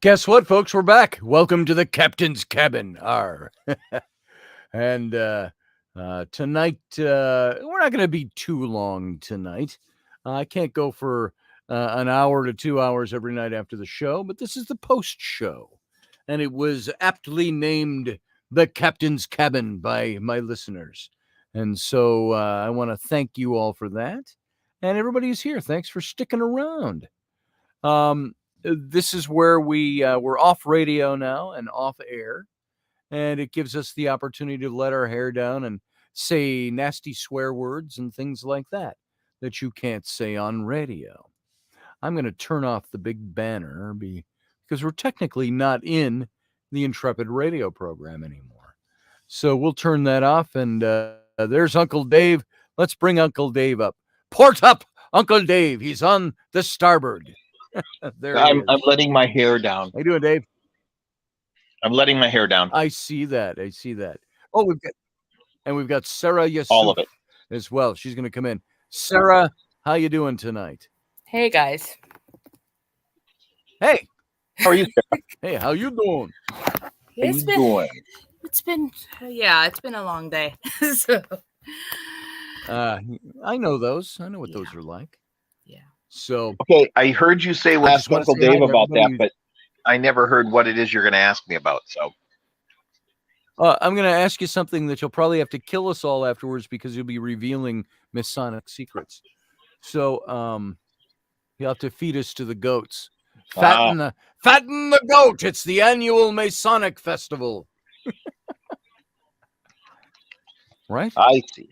Guess what, folks? We're back. Welcome to the Captain's Cabin. Arr. And tonight, we're not going to be too long tonight. I can't go for an hour to 2 hours every night after the show, but this is the post show. And it was aptly named The Captain's Cabin by my listeners. And so I want to thank you all for that. And everybody who's here, thanks for sticking around. This is where we're off radio now and off air, and it gives us the opportunity to let our hair down and say nasty swear words and things like that you can't say on radio. I'm going to turn off the big banner because we're technically not in the Intrepid radio program anymore. So we'll turn that off, and there's Uncle Dave. Let's bring Uncle Dave up. Port up, Uncle Dave. He's on the starboard. There I'm letting my hair down. How you doing, Dave? I'm letting my hair down. I see that. Oh, we've got Sarah Yusuf All of it as well. She's going to come in. Sarah, how you doing tonight? Hey guys. Hey. How are you, Sarah? Hey, how you doing? It's been a long day. So I know those. I know what those are like. Yeah. So okay, I heard you say just ask wanna Uncle say hi Dave to about that, everybody. but I never heard what it is you're going to ask me about. So I'm going to ask you something that you'll probably have to kill us all afterwards because you'll be revealing Masonic secrets. So you'll have to feed us to the goats. Fatten the goat. It's the annual Masonic festival. Right? I see.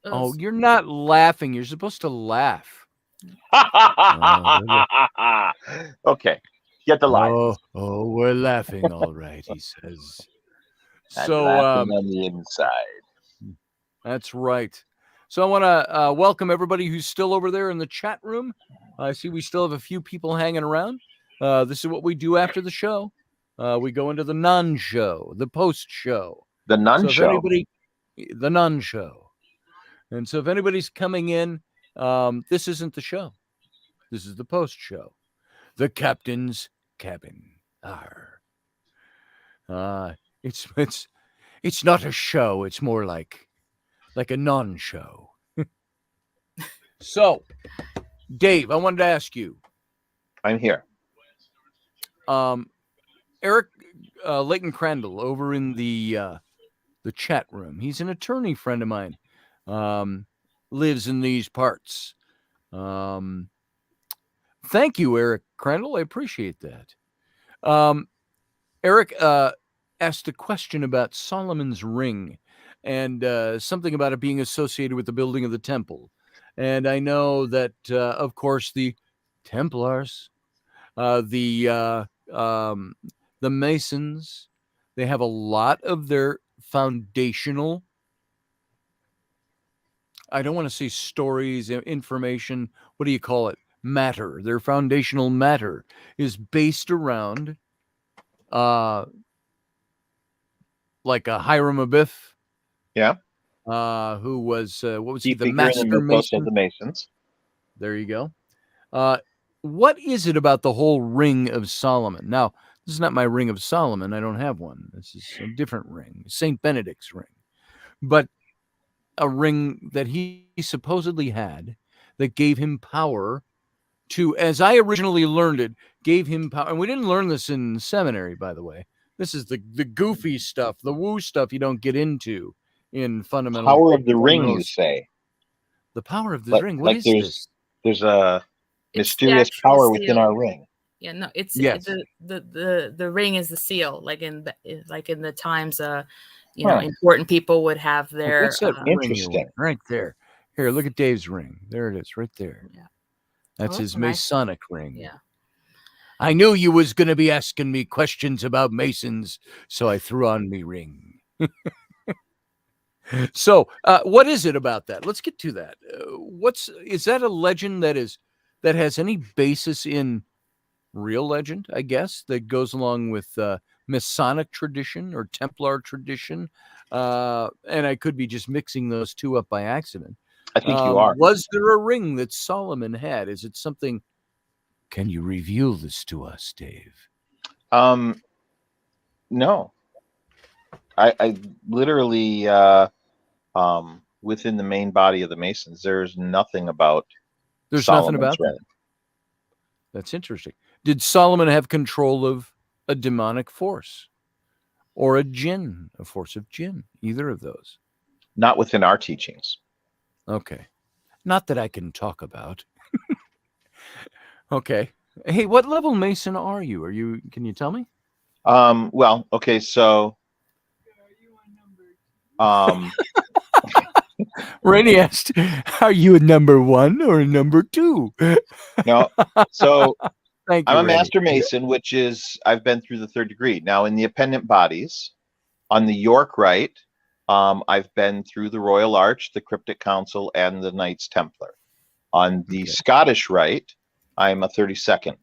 Oh, you're not laughing. You're supposed to laugh. Okay, get the line. Oh, we're laughing, all right, he says. I'm So laughing on the inside. that's right. So I want to welcome everybody who's still over there in the chat room. I see we still have a few people hanging around. This is what we do after the show. We go into the non-show, the post-show. The nun show. The non-show. And so if anybody's coming in, this isn't the show. This is the post-show. The Captain's Cabin. Arr. It's not a show. It's more like a non-show. So, Dave, I wanted to ask you. I'm here. Eric Leighton Crandall over in the chat room. He's an attorney friend of mine. Lives in these parts. Thank you, Eric Crandall. I appreciate that. Eric asked a question about Solomon's ring and something about it being associated with the building of the temple. And I know that, of course, the Templars, the Masons, they have a lot of their foundational I don't want to say stories, information. What do you call it? Matter. Their foundational matter is based around, like a Hiram Abiff. Yeah. Who was what was Key he? The figure in master the mythos mason. of the Masons. There you go. What is it about the whole Ring of Solomon? Now, this is not my Ring of Solomon. I don't have one. This is a different ring, Saint Benedict's ring, but a ring that he supposedly had that gave him power to, as I originally learned it, gave him power. And we didn't learn this in seminary, by the way. This is the goofy stuff, the woo stuff you don't get into in fundamental. Power of the ring, you say? The power of the ring. What is this? There's a mysterious power within our ring. Yeah, no, it's yes. The ring is the seal. Like in the times, important people would have their. What's that interesting? Right there. Here, look at Dave's ring. There it is, right there. Yeah, that's his Masonic ring. Yeah. I knew you was gonna be asking me questions about Masons, so I threw on me ring. So, what is it about that? Let's get to that. Is that a legend that has any basis in real legend, I guess, that goes along with Masonic tradition or Templar tradition? And I could be just mixing those two up by accident. I think you are. Was there a ring that Solomon had? Is it something? Can you reveal this to us, Dave? No. I literally, within the main body of the Masons, there's nothing about. There's Solomon's nothing about ring. that. That's interesting. Did Solomon have control of a demonic force or a force of jinn? Either of those? Not within our teachings. Okay. Not that I can talk about. Okay. Hey, what level Mason are you? Can you tell me? Well, okay, so Rainey asked, are you a number 1 or a number 2? No. So Thank you, I'm a Rainey. Master Mason, which is I've been through the 3rd degree. Now in the appendant bodies, on the York Rite, I've been through the Royal Arch, the Cryptic Council, and the Knights Templar. On the Scottish Rite, I'm a 32nd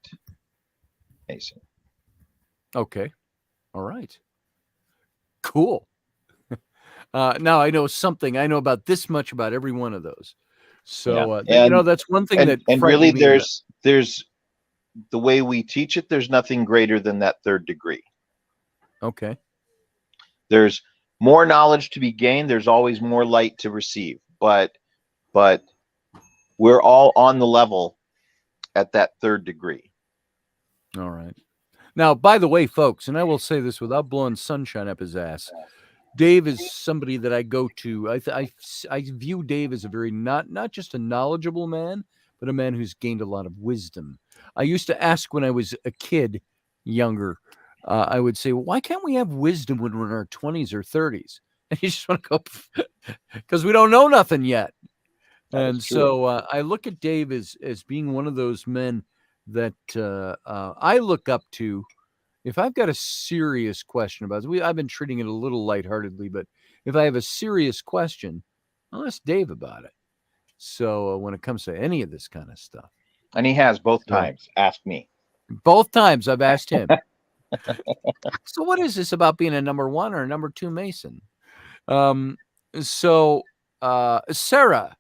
Mason. Okay. All right. Cool. Now I know something. I know about this much about every one of those. So, that's one thing and really there's the way we teach it, there's nothing greater than that 3rd degree. Okay. There's more knowledge to be gained. There's always more light to receive, but we're all on the level at that 3rd degree. All right. Now, by the way, folks, and I will say this without blowing sunshine up his ass, Dave is somebody that I go to. I view Dave as a very not just a knowledgeable man, but a man who's gained a lot of wisdom. I used to ask when I was a kid, younger, I would say, well, why can't we have wisdom when we're in our 20s or 30s? And you just want to go, because we don't know nothing yet. And so I look at Dave as being one of those men that I look up to. If I've got a serious question about it, I've been treating it a little lightheartedly, but if I have a serious question, I'll ask Dave about it. So when it comes to any of this kind of stuff. And he has both times asked me. Both times I've asked him. So what is this about being a number 1 or a number 2 Mason? Sarah,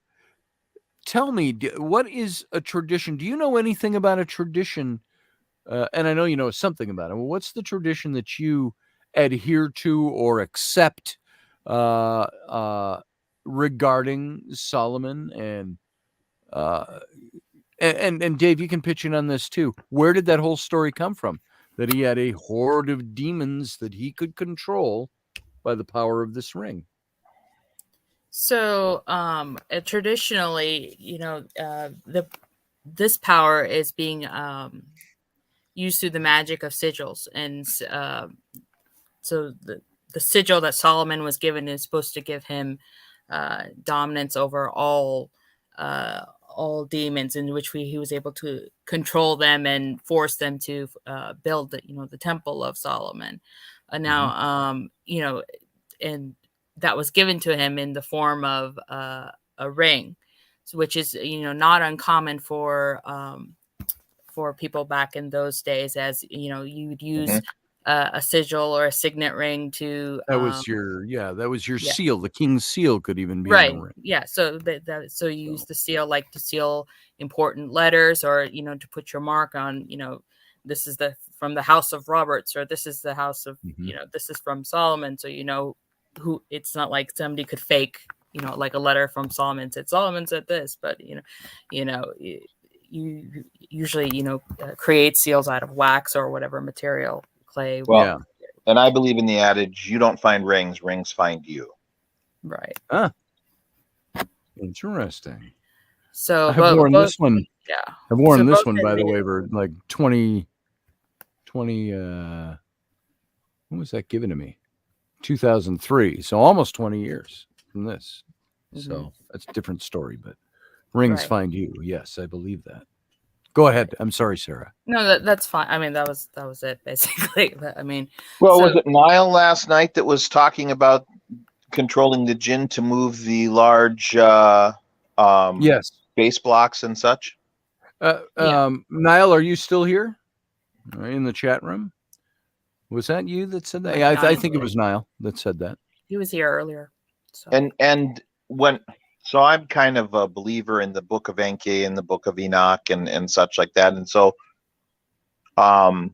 tell me, what is a tradition? Do you know anything about a tradition? And I know you know something about it. Well, what's the tradition that you adhere to or accept regarding Solomon? And Dave, you can pitch in on this too. Where did that whole story come from? That he had a horde of demons that he could control by the power of this ring. So, traditionally, this power is being used through the magic of sigils, and so the sigil that Solomon was given is supposed to give him dominance over all demons, in which he was able to control them and force them to build the Temple of Solomon. And that was given to him in the form of a ring, which is not uncommon for people back in those days, as you would use a sigil or a signet ring to. That was your yeah. seal. The king's seal could even be Right. on a ring. Yeah. So so you use the seal like to seal important letters, or to put your mark on. This is from the house of Roberts, or this is the house of this is from Solomon. So who. It's not like somebody could fake like a letter from Solomon said this, but you usually create seals out of wax or whatever material, clay. Well, and I believe in the adage, you don't find rings, rings find you. Right. Interesting. So I've worn this one. Yeah. I've worn this one, by the way, for like 20 when was that given to me? 2003. So almost 20 years from this. So that's a different story, but rings find you. Yes, I believe that. Go ahead. I'm sorry, Sarah. No, that's fine. I mean, that was it basically. But, I mean, was it Niall last night that was talking about controlling the jinn to move the large yes, base blocks and such? Niall, are you still here in the chat room? Was that you that said that? Yeah, I think it was Niall that said that. He was here earlier. So. So I'm kind of a believer in the Book of Enki and the Book of Enoch and such like that. And so I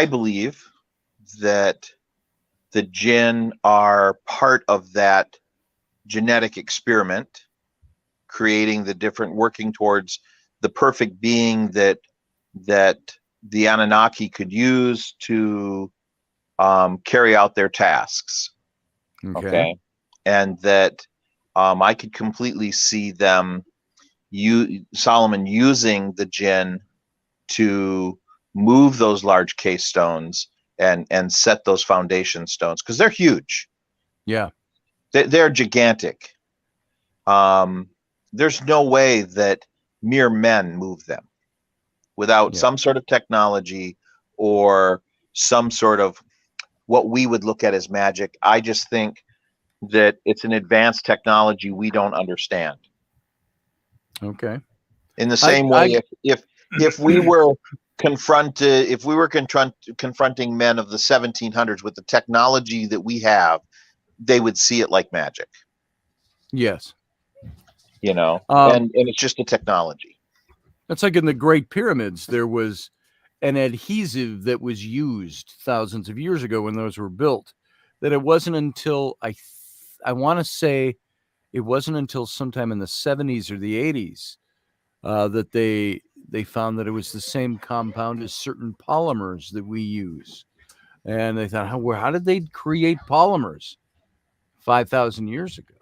believe that the jinn are part of that genetic experiment, creating the different, working towards the perfect being that the Anunnaki could use to carry out their tasks. Okay. And that I could completely see them, Solomon using the jinn to move those large case stones and set those foundation stones, because they're huge. Yeah. They're gigantic. There's no way that mere men move them without some sort of technology or some sort of what we would look at as magic. I just think that it's an advanced technology we don't understand. Okay. In the same way, if we were confronting men of the 1700s with the technology that we have, they would see it like magic. Yes. And it's just a technology. It's like in the Great Pyramids, there was an adhesive that was used thousands of years ago when those were built, that it wasn't until I want to say it wasn't until sometime in the 70s or the 80s that they found that it was the same compound as certain polymers that we use. And they thought, how did they create polymers 5,000 years ago?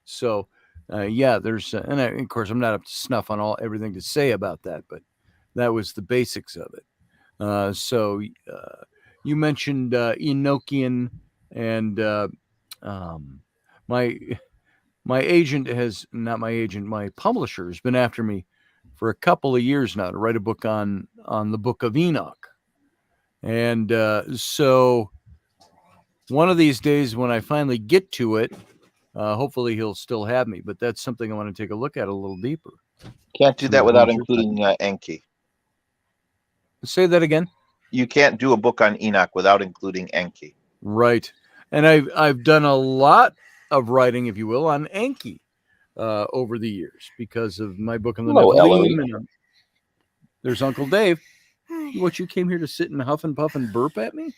So, there's, and of course, I'm not up to snuff on everything to say about that, but that was the basics of it. So you mentioned Enochian, and my publisher has been after me for a couple of years now to write a book on the Book of Enoch. And so one of these days when I finally get to it, hopefully he'll still have me, but that's something I want to take a look at a little deeper. Can't do that without including Enki. Say that again. You can't do a book on Enoch without including Enki. Right. And I've done a lot of writing, if you will, on Enki over the years because of my book on the Nephilim. There's Uncle Dave. What, you came here to sit and huff and puff and burp at me?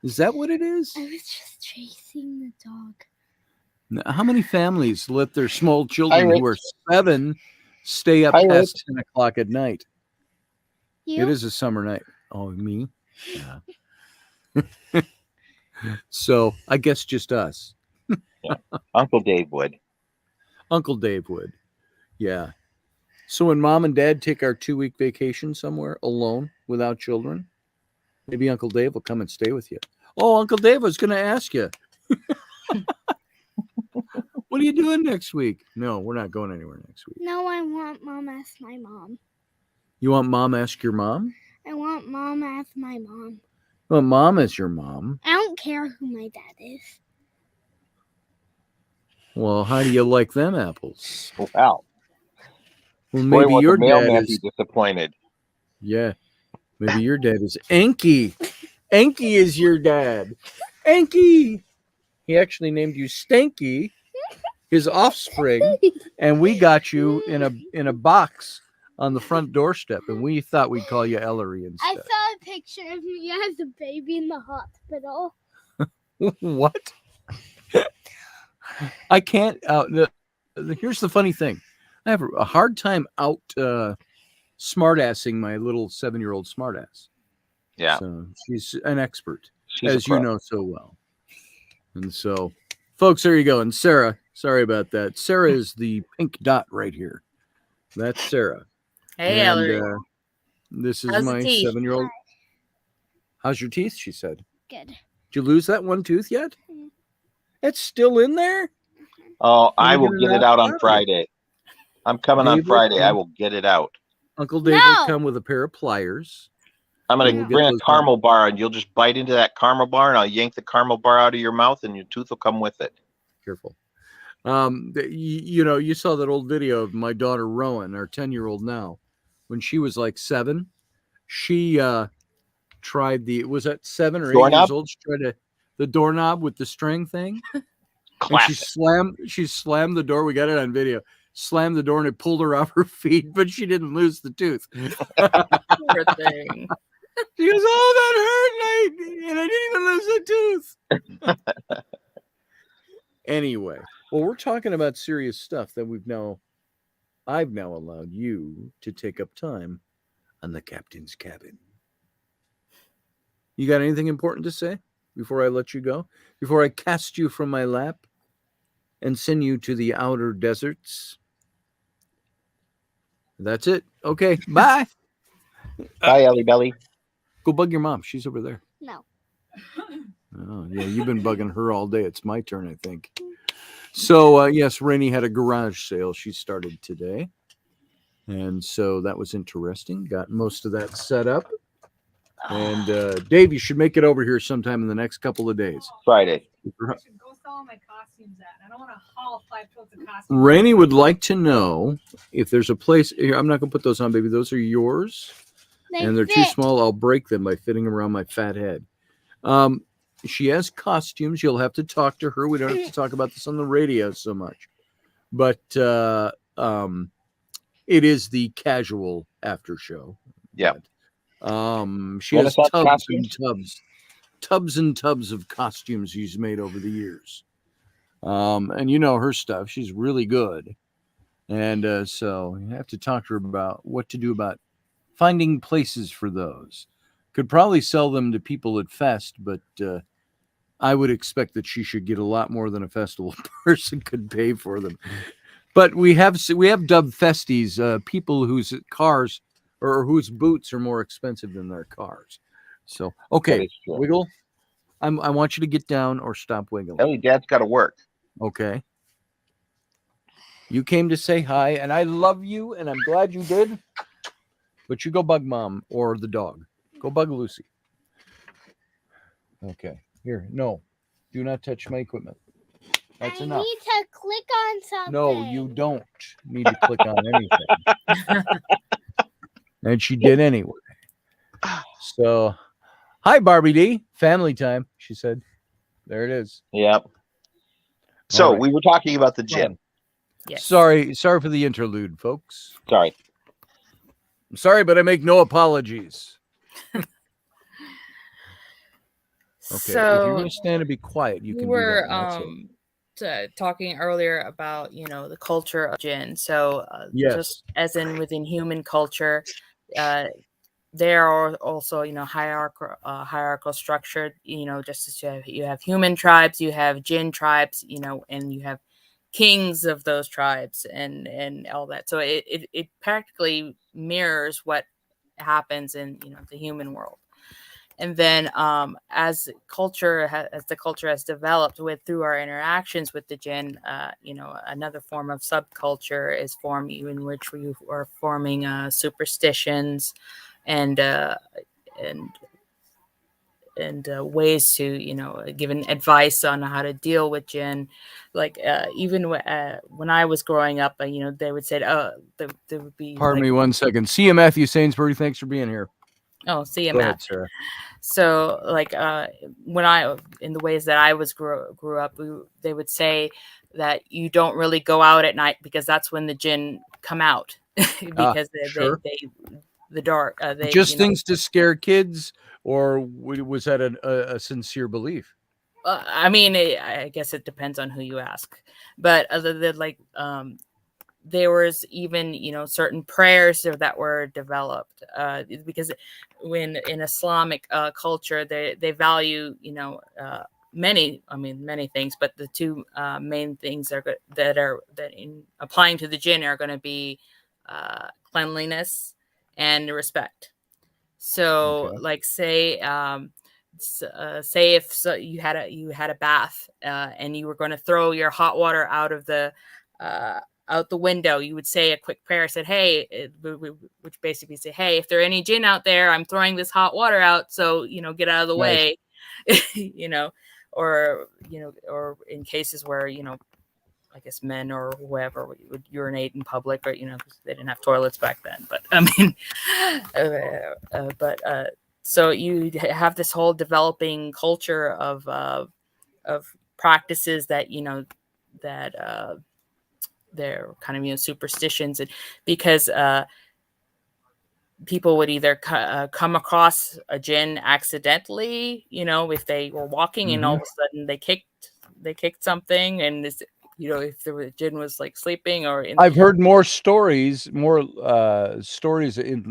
Is that what it is? I was just chasing the dog. Now, how many families let their small children who are 7 stay up past 10 o'clock at night? You? It is a summer night. Oh, me? Yeah. So I guess just us. Yeah. Uncle Dave would. Uncle Dave would. Yeah. So when Mom and Dad take our 2-week vacation somewhere alone without children, maybe Uncle Dave will come and stay with you. Oh, Uncle Dave, I was going to ask you. What are you doing next week? No, we're not going anywhere next week. No, I want Mom ask my mom. You want Mom ask your mom? I want Mom ask my mom. You want Mom as your mom? I don't care who my dad is. Well, how do you like them apples? Wow. Well, Boy, maybe will the your dad mailman be is. disappointed. Yeah, maybe your dad is Enki. Enki is your dad. Enki. He actually named you Stanky, his offspring, and we got you in a box on the front doorstep, and we thought we'd call you Ellery I instead. saw a picture of me as a baby in the hospital. What? I can't. Here's the funny thing. I have a hard time out smartassing my little 7-year-old smartass. Yeah, So she's an expert, she's a as you pro. know so well. And so, folks, there you go. And Sarah, sorry about that. Sarah is the pink dot right here. That's Sarah. Hey, And Ellery. this is How's the my teeth? 7-year-old. How's your teeth? She said. Good. Did you lose that one tooth yet? It's still in there? Oh, When I are you will gonna get it knock out it on out? Friday. I'm coming on Dave will Friday. I come. will get it out. Uncle Dave will No. come with a pair of pliers. I'm and going we'll to get bring a those caramel bar, and you'll just bite into that caramel bar, and I'll yank the caramel bar out of your mouth, and your tooth will come with it. Careful. You know, you saw that old video of my daughter Rowan, our 10-year-old now, when she was like 7. She tried was that 7 or 8 Doorknob? years old? She tried the doorknob with the string thing, and Classic. she slammed the door. We got it on video. Slammed the door and it pulled her off her feet, but she didn't lose the tooth. Poor thing. She goes, "Oh, that hurt!" And I didn't even lose a tooth. Anyway, well, we're talking about serious stuff that I've now allowed you to take up time on the captain's cabin. You got anything important to say before I let you go? Before I cast you from my lap and send you to the outer deserts? That's it. Okay, bye. Bye, Ellie Belly. Go bug your mom. She's over there. No. Oh, yeah, you've been bugging her all day. It's my turn, I think. So, yes, Rainey had a garage sale she started today. And so that was interesting. Got most of that set up. And Dave, you should make it over here sometime in the next couple of days. Friday. Go sell my costumes at. I don't want to haul 5 totes of costumes. Rainey would like to know if there's a place. Here, I'm not going to put those on, baby. Those are yours. And they're too small. I'll break them by fitting them around my fat head. She has costumes. You'll have to talk to her. We don't have to talk about this on the radio so much. But it is the casual after show. Yeah. She has Renaissance tubs costumes? and tubs of costumes she's made over the years. And you know her stuff. She's really good. And so you have to talk to her about what to do about finding places for those. Could probably sell them to people at Fest, but I would expect that she should get a lot more than a festival person could pay for them. But we have dubbed Festies people whose cars or whose boots are more expensive than their cars. So, That okay, is true. Wiggle, I want you to get down or stop wiggling. Ellie, Dad's got to work. Okay. You came to say hi, and I love you, and I'm glad you did. But you go bug Mom or the dog. Go bug Lucy. Okay. Here, no. Do not touch my equipment. That's enough. need to click on something. No, you don't need to click on anything. And she did anyway. So, hi, Barbie D. Family time, she said. There it is. Yep. So right. we were talking about the gym. Yes. Sorry for the interlude, folks. Sorry. I'm sorry, but I make no apologies. Okay, if you're So going to stand and be quiet, you we can were do that. That's it. talking earlier about the culture of jinn. So Yes. just as in within human culture, there are also hierarchical structure. Just as you have human tribes, you have jinn tribes. And you have kings of those tribes and all that. So it practically mirrors what happens in the human world. And then as the culture has developed through our interactions with the jinn, another form of subculture is formed in which we are forming superstitions and ways to giving advice on how to deal with jinn. Like even when I was growing up, they would say, there would be Pardon like, me 1 second. See you, Matthew Sainsbury. Thanks for being here. oh, see you, Go Matt. ahead, Sarah. So like when I in the ways that I was grew up, they would say that you don't really go out at night because that's when the jinn come out because sure. the dark they Just things to scare kids, or was that a sincere belief? I mean, I guess it depends on who you ask, but other than like there was even certain prayers that were developed because when in Islamic culture they value many things, but the two main things that in applying to the jinn are going to be cleanliness and respect. So Okay. like say if you had a bath and you were going to throw your hot water out the window, you would say a quick prayer, said, hey, which basically say, hey, if there are any jinn out there, I'm throwing this hot water out, so get out of the Nice. way. Or in cases where I guess men or whoever would urinate in public, or because they didn't have toilets back then. But I mean, so you have this whole developing culture of practices that that they're kind of superstitions, and because people would either come across a jinn accidentally, if they were walking and all of a sudden they kicked something, and this, if the jinn was like sleeping or I've heard more stories in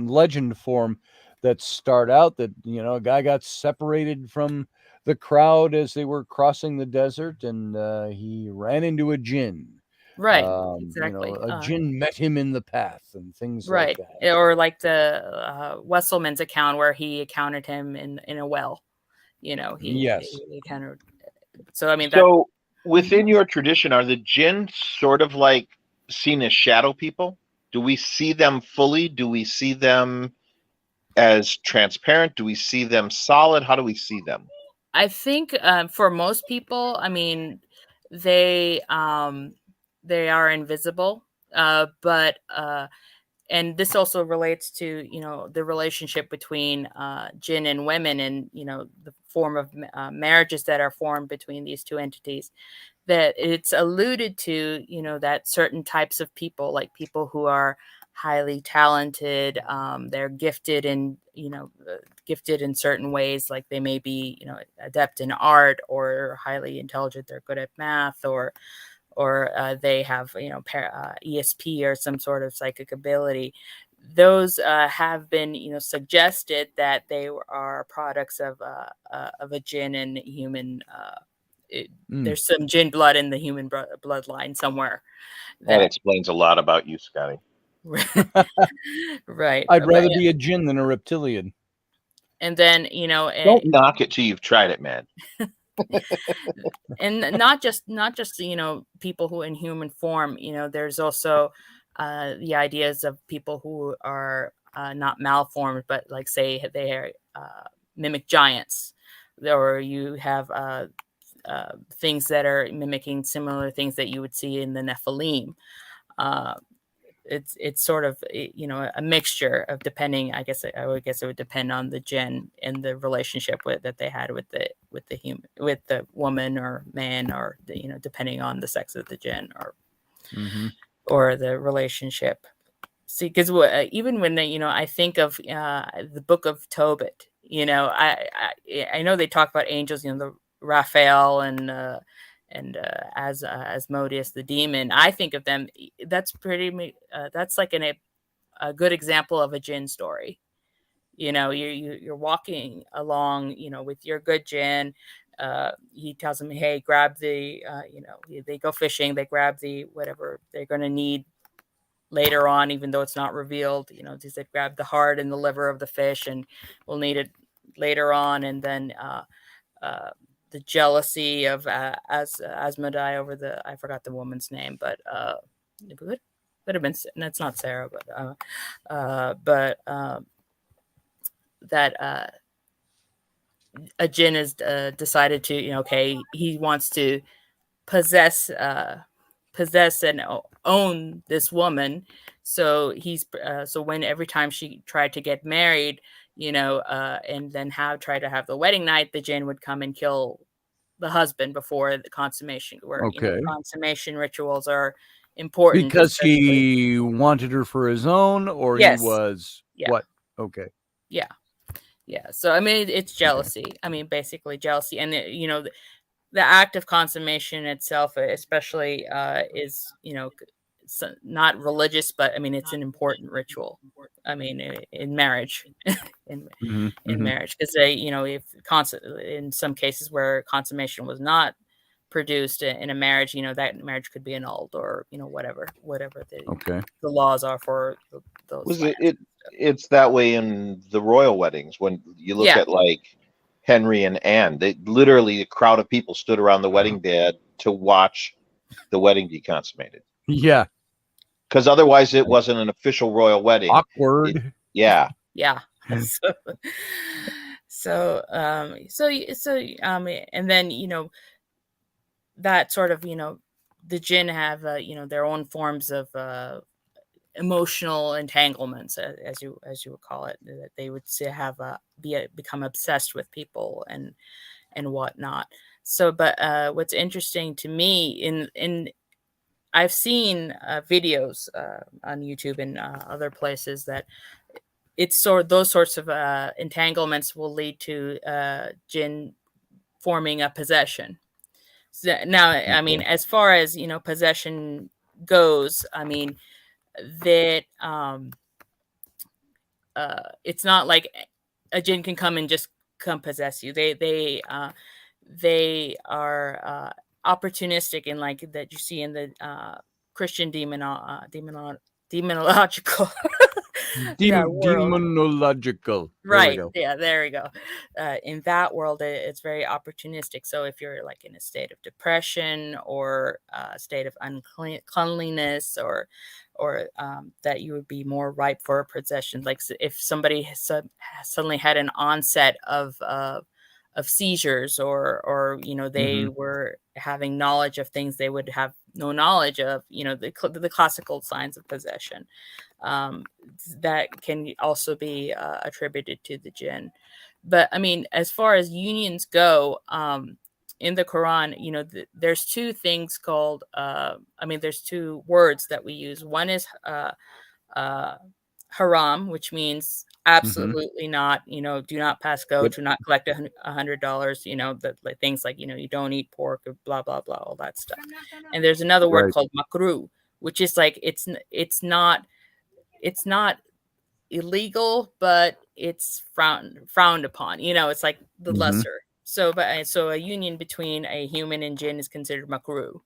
legend form that start out that a guy got separated from the crowd as they were crossing the desert, and he ran into a jinn. right, exactly. A jinn met him in the path and things Right, like that. or like the Wesselman's account where he encountered him in a well. Yes. He encountered. So I mean, So within your tradition, are the jinn sort of like seen as shadow people? Do we see them fully? Do we see them as transparent? Do we see them solid? How do we see them? I think for most people, I mean, they are invisible, but and this also relates to the relationship between jinn and women, and the form of marriages that are formed between these two entities. That it's alluded to, that certain types of people, like people who are highly talented, they're gifted in gifted in certain ways, like they may be adept in art, or highly intelligent, they're good at math, or they have ESP or some sort of psychic ability. Those have been suggested that they are products of a jinn and human. There's some jinn blood in the human bloodline somewhere. That explains a lot about you, Scotty. Right. I'd rather be a jinn than a reptilian. And then Don't knock it till you've tried it, man. and not just people who in human form. There's also the ideas of people who are not malformed, but like say they are mimic giants, or you have things that are mimicking similar things that you would see in the Nephilim. It's sort of a mixture of, depending, I guess it would depend on the jinn and the relationship that they had with the human, with the woman or man, or depending on the sex of the jinn, or the relationship. See, because even when I think of the Book of Tobit, I know they talk about angels, the Raphael and Asmodeus the demon. I think of them. That's that's like a good example of a jinn story. You're walking along, with your good jinn. He tells them, hey, grab the, they go fishing, they grab the whatever they're going to need later on, even though it's not revealed. They said grab the heart and the liver of the fish, and we'll need it later on. And then the jealousy of Asmodai over I forgot the woman's name, but it could have been, that's not Sarah, but that a jinn has decided to, okay, he wants to possess and own this woman. So he's so when every time she tried to get married, and then try to have the wedding night, the jinn would come and kill the husband before the consummation, where Okay. consummation rituals are important Because especially. he wanted her for his own, or Yes. he was Yeah. what? Okay. Yeah. So I mean, it's jealousy. I mean, basically jealousy, and the act of consummation itself, especially, is not religious, but I mean, it's an important ritual. I mean, in marriage, in marriage, because if in some cases where consummation was not produced in a marriage, that marriage could be annulled, or whatever the laws are for those. It's that way in the royal weddings. When you look at like Henry and Anne, they literally, a crowd of people stood around the wedding bed to watch the wedding be consummated. Yeah, because otherwise it wasn't an official royal wedding. Awkward. Yeah. So and then that sort of the jinn have their own forms of emotional entanglements, as you would call it, that they would have become obsessed with people and whatnot. So, but what's interesting to me in I've seen videos on YouTube and other places that it's those sorts of entanglements will lead to jinn forming a possession. So now, I mean, as far as possession goes, I mean that it's not like a jinn can come and just come possess you. They are opportunistic, in like that you see in the Christian demonological Demonological. Right. Yeah, there we go. In that world, it's very opportunistic. So if you're like in a state of depression or a state of uncleanliness, or that you would be more ripe for a possession. Like if somebody suddenly had an onset of seizures, or they were having knowledge of things they would have no knowledge of, the classical signs of possession, that can also be attributed to the jinn. But I mean, as far as unions go, in the Quran, there's two things called there's two words that we use. One is haram, which means absolutely not, do not pass go, do not collect $100, the things like, you don't eat pork, or blah, blah, blah, all that stuff. And there's another word called makruh, which is like, it's not illegal, but it's frowned upon, it's like the lesser. So a union between a human and jinn is considered makruh.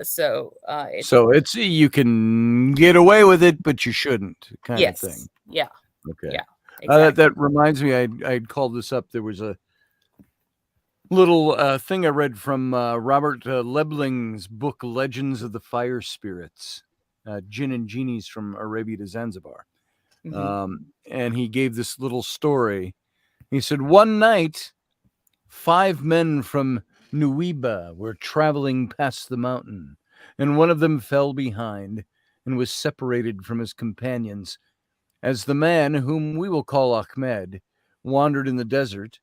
So it's you can get away with it, but you shouldn't, kind of thing. Yeah. Okay. Yeah. Exactly. That reminds me, I'd called this up. There was a little thing I read from Robert Lebling's book, Legends of the Fire Spirits, Jinn and Genies from Arabia to Zanzibar. And he gave this little story. He said, one night, 5 men from Nuiba were traveling past the mountain, and one of them fell behind and was separated from his companions, as the man, whom we will call Ahmed, wandered in the desert,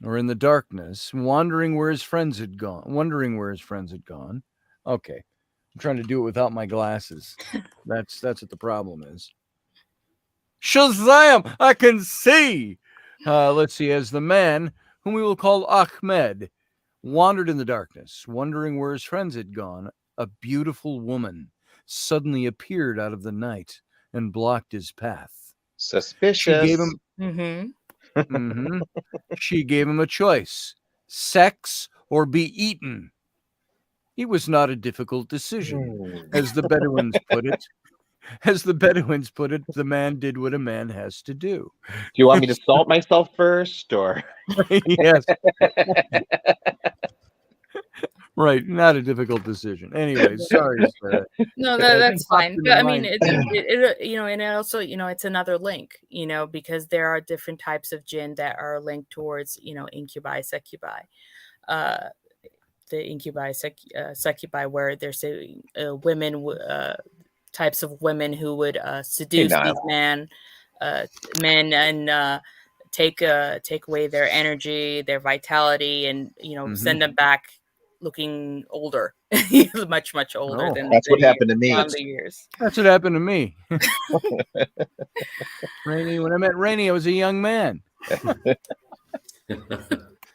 or in the darkness, wondering where his friends had gone. Okay, I'm trying to do it without my glasses. That's what the problem is. Shazam! I can see! Let's see. As the man, whom we will call Ahmed, wandered in the darkness, wondering where his friends had gone, a beautiful woman suddenly appeared out of the night and blocked his path. Suspicious. She gave him, She gave him a choice: sex or be eaten. It was not a difficult decision, as the Bedouins put it. The man did what a man has to do. Do you want me to salt myself first, or? Yes. Right, not a difficult decision. Anyway, sorry, Sarah. No, That that's popped fine. into But I mean, mind. and it also, it's another link, because there are different types of jinn that are linked towards, incubi, succubi. The incubi, succubi, where there's women, types of women who would seduce Niall. these men and take away their energy, their vitality, and send them back looking older, much older Oh. than That's what than happened to me. beyond the years. That's what happened to me. Rainey, when I met Rainey, I was a young man.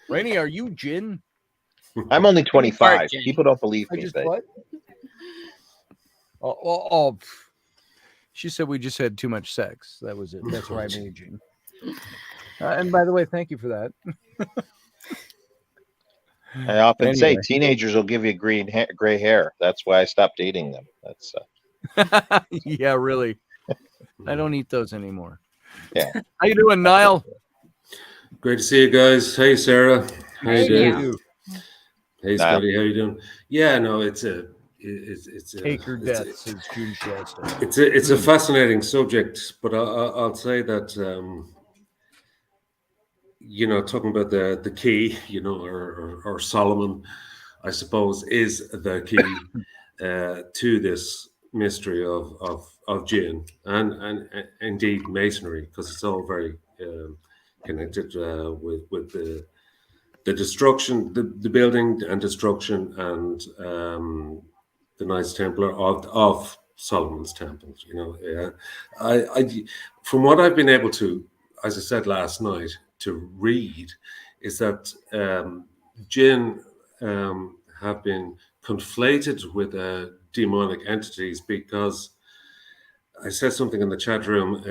Rainey, are you Jin? I'm only 25. Jinn. People don't believe I me. just They- what? Oh, she said we just had too much sex. That was it. That's why I'm aging. And by the way, thank you for that. I often say Anyway. teenagers will give you gray hair. That's why I stopped dating them. That's Yeah, really. I don't eat those anymore. Yeah. How you doing, Niall? Great to see you guys. Hey, Sarah. How you Hey, doing? Niall. Hey, Niall. Scotty. How you doing? Yeah, no, it's a Take her death, says June Shasta. it's a fascinating subject, but I'll say that talking about the key, or Solomon, I suppose, is the key to this mystery of jinn and indeed masonry, because it's all very connected with the destruction, the building and destruction, and the Knights Templar of Solomon's Temple. I from what I've been able to, as I said last night, to read, is that jinn have been conflated with demonic entities, because I said something in the chat room.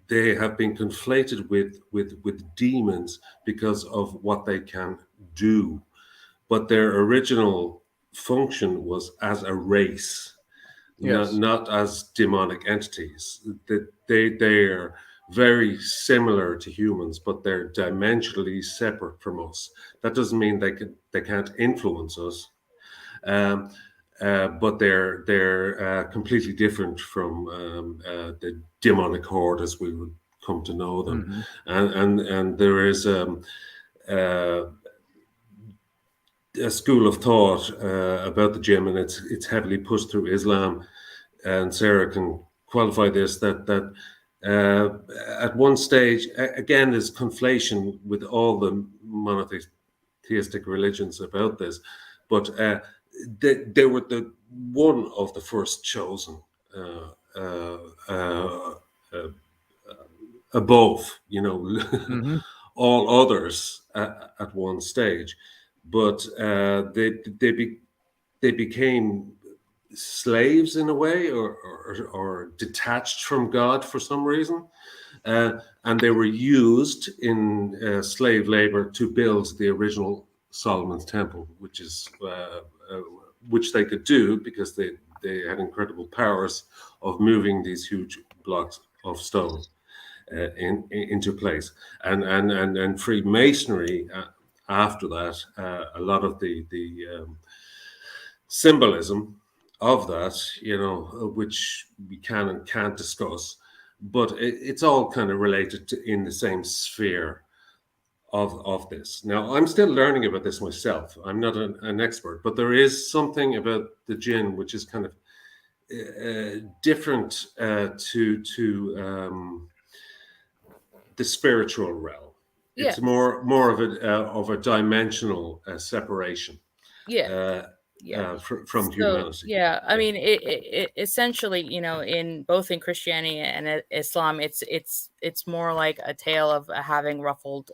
They have been conflated with demons because of what they can do, but their original function was as a race, Yes. not as demonic entities. They are very similar to humans, but they're dimensionally separate from us. That doesn't mean they can't influence us. But they're completely different from the demonic horde as we would come to know them. And there is a school of thought about the jinn, and it's heavily pushed through Islam. And Sarah can qualify this, that at one stage, again, there's conflation with all the monotheistic religions about this, but they were the one of the first chosen above, all others at one stage, but they became slaves in a way, or detached from God for some reason, and they were used in slave labor to build the original Solomon's Temple, which they could do because they had incredible powers of moving these huge blocks of stone into place, and Freemasonry after that, a lot of the symbolism of that, which we can and can't discuss, but it's all kind of related to in the same sphere of this. Now, I'm still learning about this myself. I'm not an expert, but there is something about the jinn which is kind of different to the spiritual realm. Yes. It's more of a dimensional separation. From humanity. Yeah, I mean, it essentially, in both in Christianity and Islam, it's more like a tale of having ruffled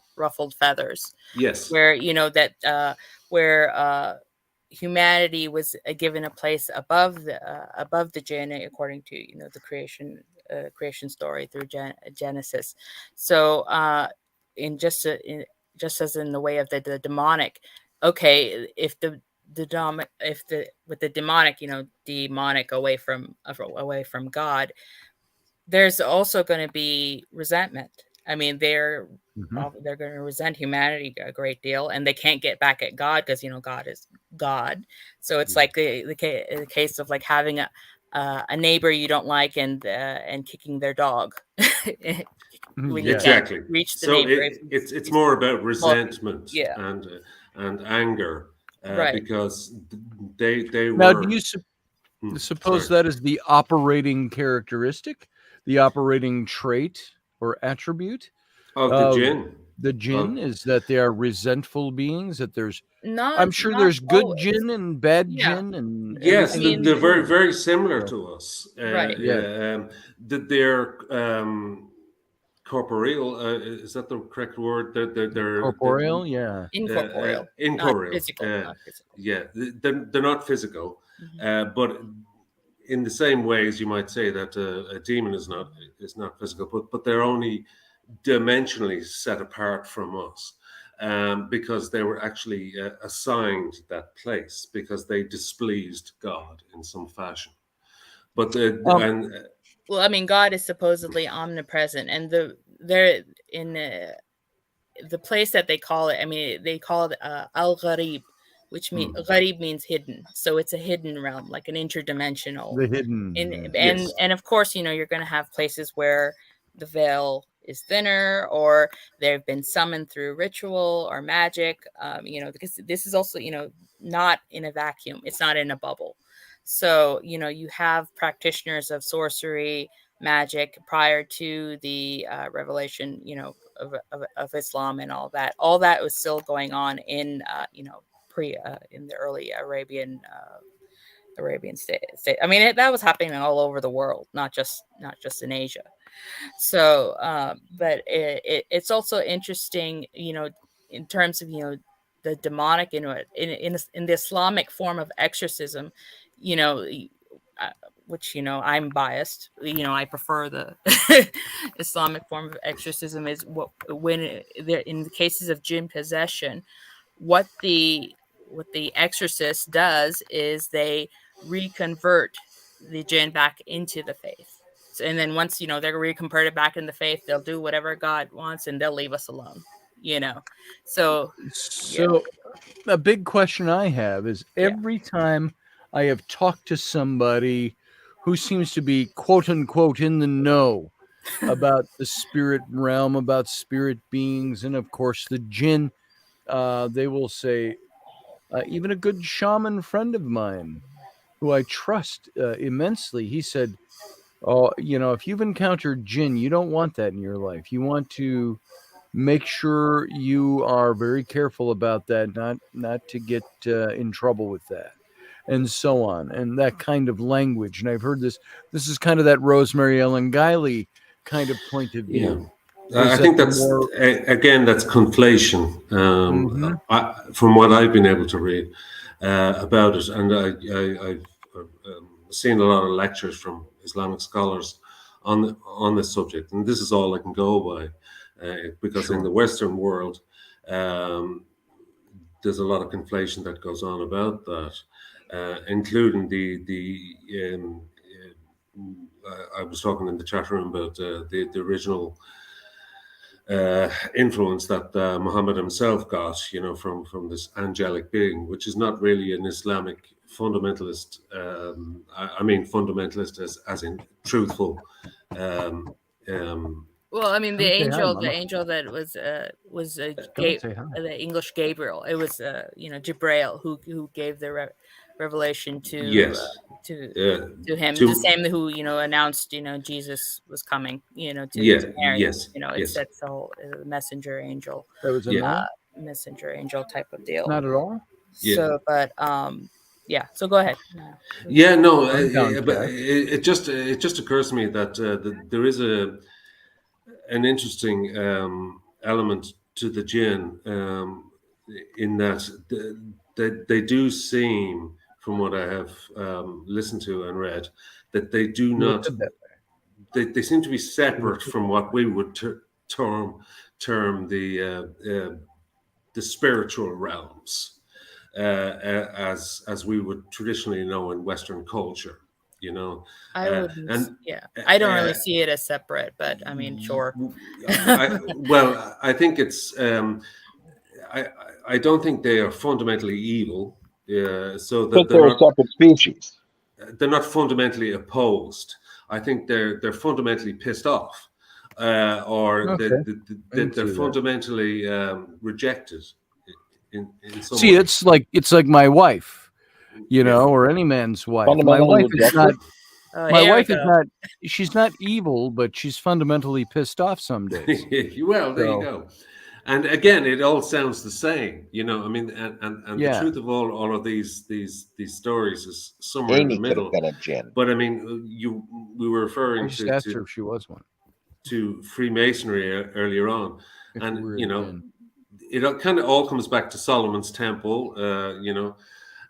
feathers. Yes, where where humanity was given a place above the jinn, according to the creation story through Genesis. So just as in the way of the demonic, okay, if with the demonic, demonic away from God, there's also going to be resentment I mean, they're going to resent humanity a great deal, and they can't get back at God because God is God. So it's like the case of like having a neighbor you don't like and kicking their dog when you Exactly. can't reach the So neighbor. it's more about resentment yeah. and anger, Right. because they Now, were. do you suppose Sorry. that is the operating characteristic, the operating trait or attribute Of the of jinn. the jinn, is that they are resentful beings? That I'm sure Not there's good always. jinn and bad Yeah. jinn and Yes, everything. they're very, very similar to us. Right. That they're corporeal. Is that the correct word? They're Corporeal, yeah. Incorporeal. Incorporeal. Not physical. Not physical. Yeah, they're not physical, but in the same way as you might say that a demon is not physical, but they're only dimensionally set apart from us, because they were actually assigned that place because they displeased God in some fashion. But well, I mean, God is supposedly omnipresent, and they're in the place that they call it. I mean, they call it al-Gharib, which means Gharib means hidden. So it's a hidden realm, like an interdimensional. The hidden. And of course, you're going to have places where the veil is thinner, or they've been summoned through ritual or magic. Because this is also not in a vacuum. It's not in a bubble. So you have practitioners of sorcery, magic prior to the revelation, of Islam and all that. All that was still going on in in the early Arabian state. I mean, that was happening all over the world, not just in Asia. So, but it's also interesting, in terms of the demonic in the Islamic form of exorcism, which I'm biased. I prefer the Islamic form of exorcism. Is when they're in the cases of jinn possession, what the exorcist does is they reconvert the jinn back into the faith. And then once they're reconverted back in the faith, they'll do whatever God wants and they'll leave us alone. So a big question I have is, every time I have talked to somebody who seems to be quote unquote in the know about the spirit realm, about spirit beings, and of course the jinn, they will say, even a good shaman friend of mine who I trust immensely, he said, oh, if you've encountered jinn, you don't want that in your life. You want to make sure you are very careful about that, not to get in trouble with that, and so on, and that kind of language. And I've heard this is kind of that Rosemary Ellen Guiley kind of point of view. I think that's again, that's conflation. From what I've been able to read about it, and I've seen a lot of lectures from Islamic scholars on this subject, and this is all I can go by, because in the Western world, there's a lot of conflation that goes on about that, including I was talking in the chat room about the original influence that Muhammad himself got, from this angelic being, which is not really an Islamic fundamentalist. I mean, fundamentalist as in truthful. Well, I mean, the angel that was the English Gabriel. It was Jibrail who gave the revelation to him. The same who announced Jesus was coming. To Mary. That's the whole messenger angel. That was a messenger angel type of deal. Not at all. So, but So go ahead. Yeah, no, but it just occurs to me that there is an interesting element to the jinn, in that they do seem, from what I have listened to and read, that they do not. They seem to be separate from what we would term the spiritual realms, as we would traditionally know in Western culture. you know. I Uh, wouldn't. and Yeah, I don't really uh, see it as separate, but I mean, sure. well, I think it's. I I don't think they are fundamentally evil. So that But they're a separate species. they're not fundamentally opposed. I think they're fundamentally pissed off, or Okay. I can they're see that. fundamentally rejected in some See, way. it's like my wife, you Yeah. know, or any man's wife. My Fundamentally wife is rejected? not. Oh, My here we wife is go. not. She's not evil, but she's fundamentally pissed off some days. Well, there you So, go. And again, it all sounds the same, you know. I mean, and the yeah. truth of all of these stories is somewhere in the Amy could have middle. been a gin. But I mean, we were I referring just asked her if she was one. to Freemasonry earlier on, If and we're you a know, gin. it kind of all comes back to Solomon's temple. You know,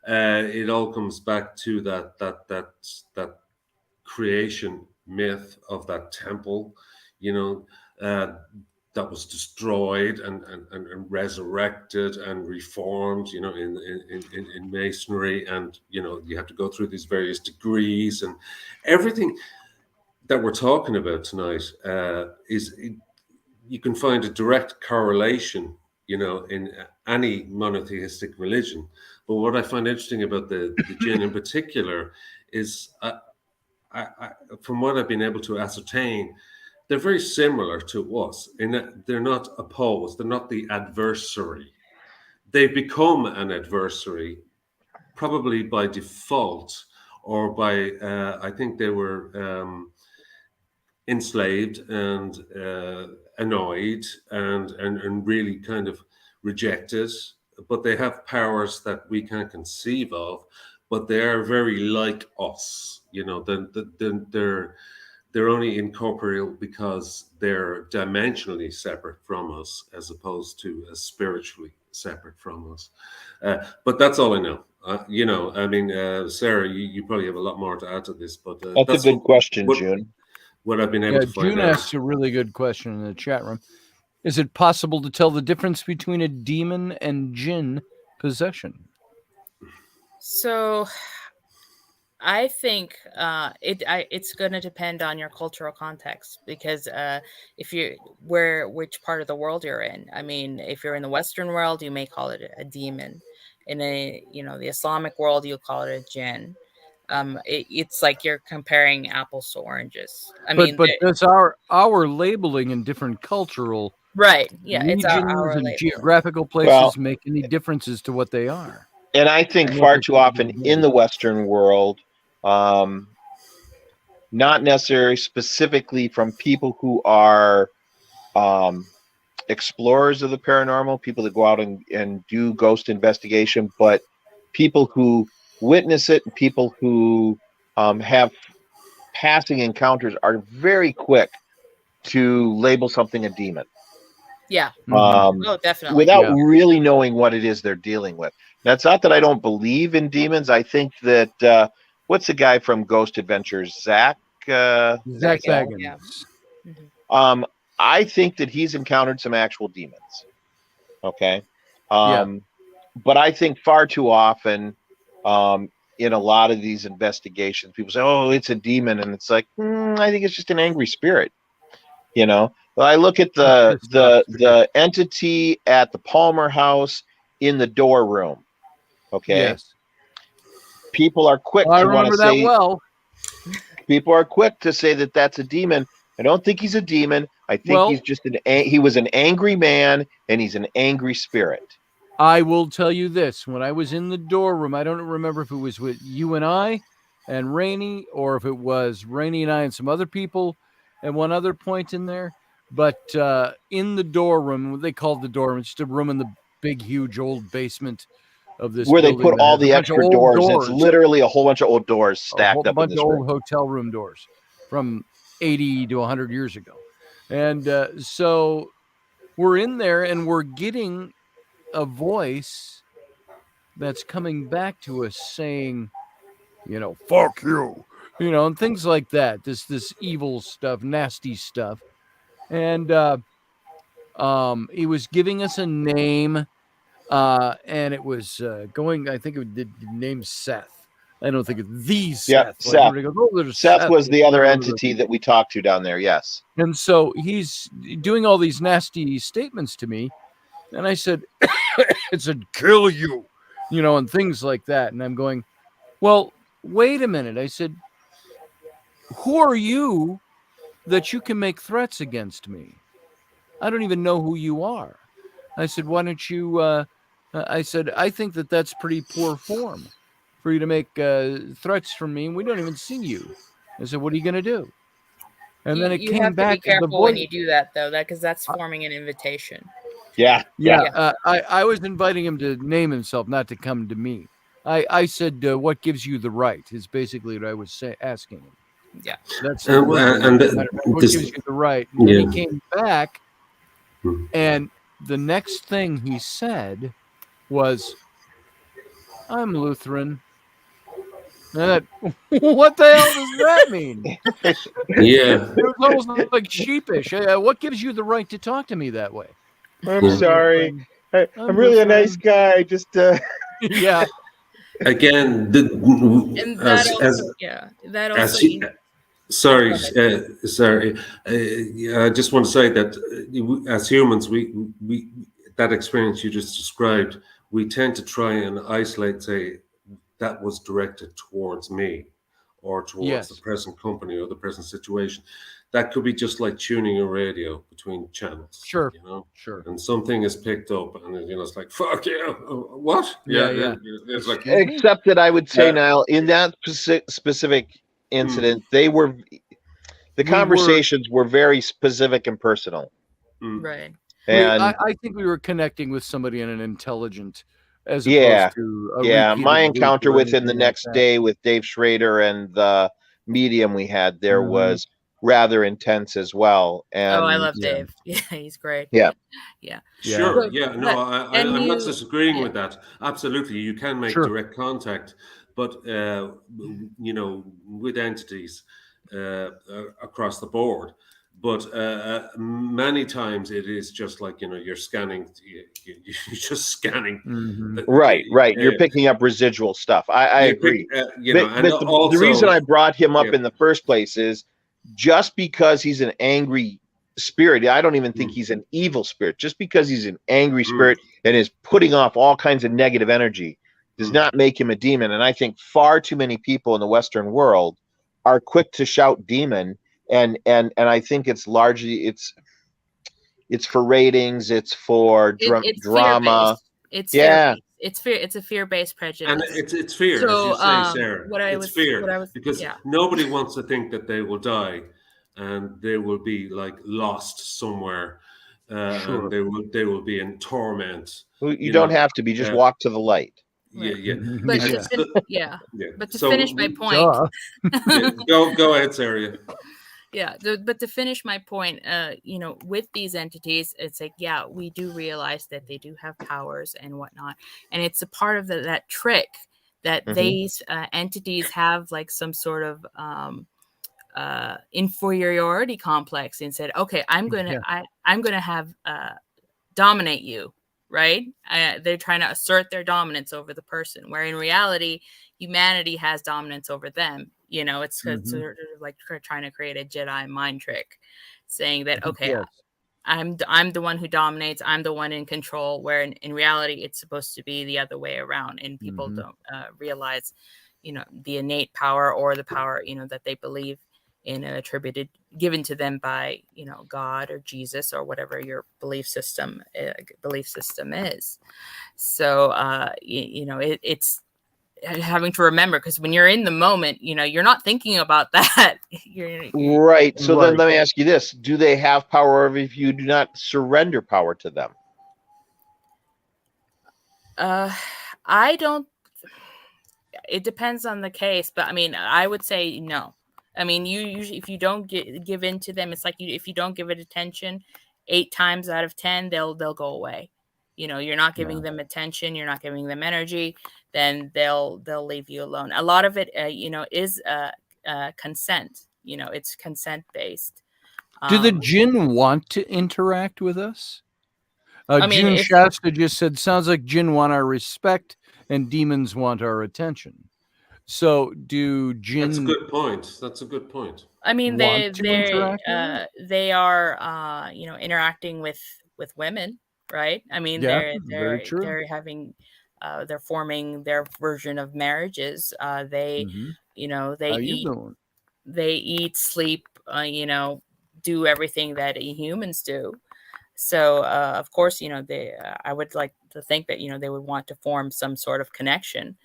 it all comes back to that creation myth of that temple. You know, that was destroyed and resurrected and reformed. You know, in masonry, and you know, you have to go through these various degrees and everything that we're talking about tonight you can find a direct correlation, you know, in any monotheistic religion. But what I find interesting about the jinn in particular is, from what I've been able to ascertain, they're very similar to us in that they're not opposed, they're not the adversary. They've become an adversary, probably by default, or by, I think they were enslaved and annoyed and really kind of rejected, but they have powers that we can't conceive of, but they are very like us, you know. They're only incorporeal because they're dimensionally separate from us as opposed to spiritually separate from us. But that's all I know. You know, I mean, Sarah, you probably have a lot more to add to this, but That's a good question, June. what I've been able Yeah, to find June out. asked a really good question in the chat room. Is it possible to tell the difference between a demon and jinn possession? So I think it's going to depend on your cultural context, because if you which part of the world you're in. I mean, if you're in the Western world, you may call it a demon. In the Islamic world, you'll call it a jinn. It's like you're comparing apples to oranges. I mean, But does our labeling in different cultural right? Yeah, it's regions our and label. geographical places Well, make any differences to what they are? And I think And what far they're too often capable of in the Western world, not necessarily specifically from people who are explorers of the paranormal, people that go out and do ghost investigation, but people who witness it, and people who have passing encounters are very quick to label something a demon. Yeah. Mhm. Oh, definitely. Without Yeah. really knowing what it is they're dealing with. That's not that I don't believe in demons. I think that what's the guy from Ghost Adventures, Zach? Zach Zach? Baggins. Yeah. Mhm. I think that he's encountered some actual demons. Okay. Yeah. But I think far too often, in a lot of these investigations, people say, "Oh, it's a demon," and it's like, I think it's just an angry spirit. You know, I look at the entity at the Palmer House in the door room. Okay, Yes. people are quick Well, I to want to remember that say. well. People are quick to say that that's a demon. I don't think he's a demon. I think Well- he's just he was an angry man, and he's an angry spirit. I will tell you this. When I was in the door room, I don't remember if it was with you and I and Rainey, or if it was Rainey and I and some other people at one other point in there. But in the door room, what they called the door room, it's just a room in the big, huge old basement of this Where they building put that all has a the bunch of extra old doors. It's literally a whole bunch of old doors stacked a up in bunch this of room. old hotel room doors from 80 to 100 years ago. And so we're in there and we're getting a voice that's coming back to us saying, you know, fuck you, you know, and things like that. This evil stuff, nasty stuff. And he was giving us a name, and it was going, I think it did name Seth. I don't think it's these Yep, Seth. Like, Seth. everybody goes, oh, there's Seth was the other No, entity that we talked to down there. Yes. And so he's doing all these nasty statements to me. And I said, it said, kill you, and things like that. And I'm going, well, wait a minute. I said, who are you that you can make threats against me? I don't even know who you are. I said, why don't you, I said, I think that that's pretty poor form for you to make threats from me. And we don't even see you. I said, what are you going to do? And then it you came have back. to be careful when you do that, though, because that's forming an invitation. Yeah. I was inviting him to name himself, not to come to me. I said, what gives you the right is basically what I was asking him. Yeah. That's the word. What gives you the right? And then he came back, and the next thing he said was, I'm Lutheran. What the hell does that mean? Yeah. It was almost like sheepish. What gives you the right to talk to me that way? I'm sorry. I'm really a nice guy. Just yeah. Again, And that also, sorry. I just want to say that as humans, we that experience you just described, we tend to try and isolate, say, that was directed towards me or towards the present company or the present situation. That could be just like tuning a radio between channels. Sure. Sure. And something is picked up, and it's like, fuck yeah, what? Yeah. It's like, except that I would say, Niall, in that specific incident, the conversations were very specific and personal. Right. And I think we were connecting with somebody in an intelligent, as opposed to my encounter with him the next day with Dave Schrader and the medium we had there was rather intense as well. And I love Dave. Yeah, he's great. Yeah. Sure. No, I'm not disagreeing with that. Absolutely, you can make direct contact, but with entities across the board. But many times it is just like, you're scanning, you're just scanning. Right. You're picking up residual stuff. I agree. But the reason I brought him up in the first place is just because he's an angry spirit. I don't even think he's an evil spirit. Just because he's an angry spirit and is putting off all kinds of negative energy does not make him a demon. And I think far too many people in the Western world are quick to shout demon. And I think it's largely it's for ratings, it's for drama. It's fear. It's a fear-based prejudice, and it's fear. So, as you say, Sarah, it's fear because yeah. nobody wants to think that they will die and they will be like lost somewhere, and they will be in torment. You don't have to be. Just walk to the light. Yeah. But to finish my point, go ahead, Sarah. Yeah, but to finish my point, with these entities, it's like, we do realize that they do have powers and whatnot, and it's a part of that trick that these entities have, like some sort of inferiority complex, and said, okay, I'm gonna have dominate you, right? They're trying to assert their dominance over the person, where in reality, humanity has dominance over them. It's sort of like trying to create a Jedi mind trick, saying that, okay, I'm the one who dominates, I'm the one in control, where in reality, it's supposed to be the other way around. And people don't realize, the innate power or the power, that they believe in, given to them by, God or Jesus or whatever your belief system is. So, it's having to remember, because when you're in the moment, you're not thinking about that. Right. So then let me ask you this: do they have power if you do not surrender power to them? I don't. It depends on the case, but I would say no. You usually, if you don't give in to them, it's like if you don't give it attention, 8 times out of 10, they'll go away. You're not giving them attention, you're not giving them energy, then they'll leave you alone. A lot of it, is consent. It's consent based. Do the jinn want to interact with us? June Shasta just said, sounds like jinn want our respect and demons want our attention. So do That's a jinn good point. That's a good point. I mean, want to interact with it? they are interacting with women, right? I mean, Yeah, very true. they're having they're forming their version of marriages. They Mhm. they How you doing? sleep, do everything that humans do. So of course, they I would like to think that they would want to form some sort of connection.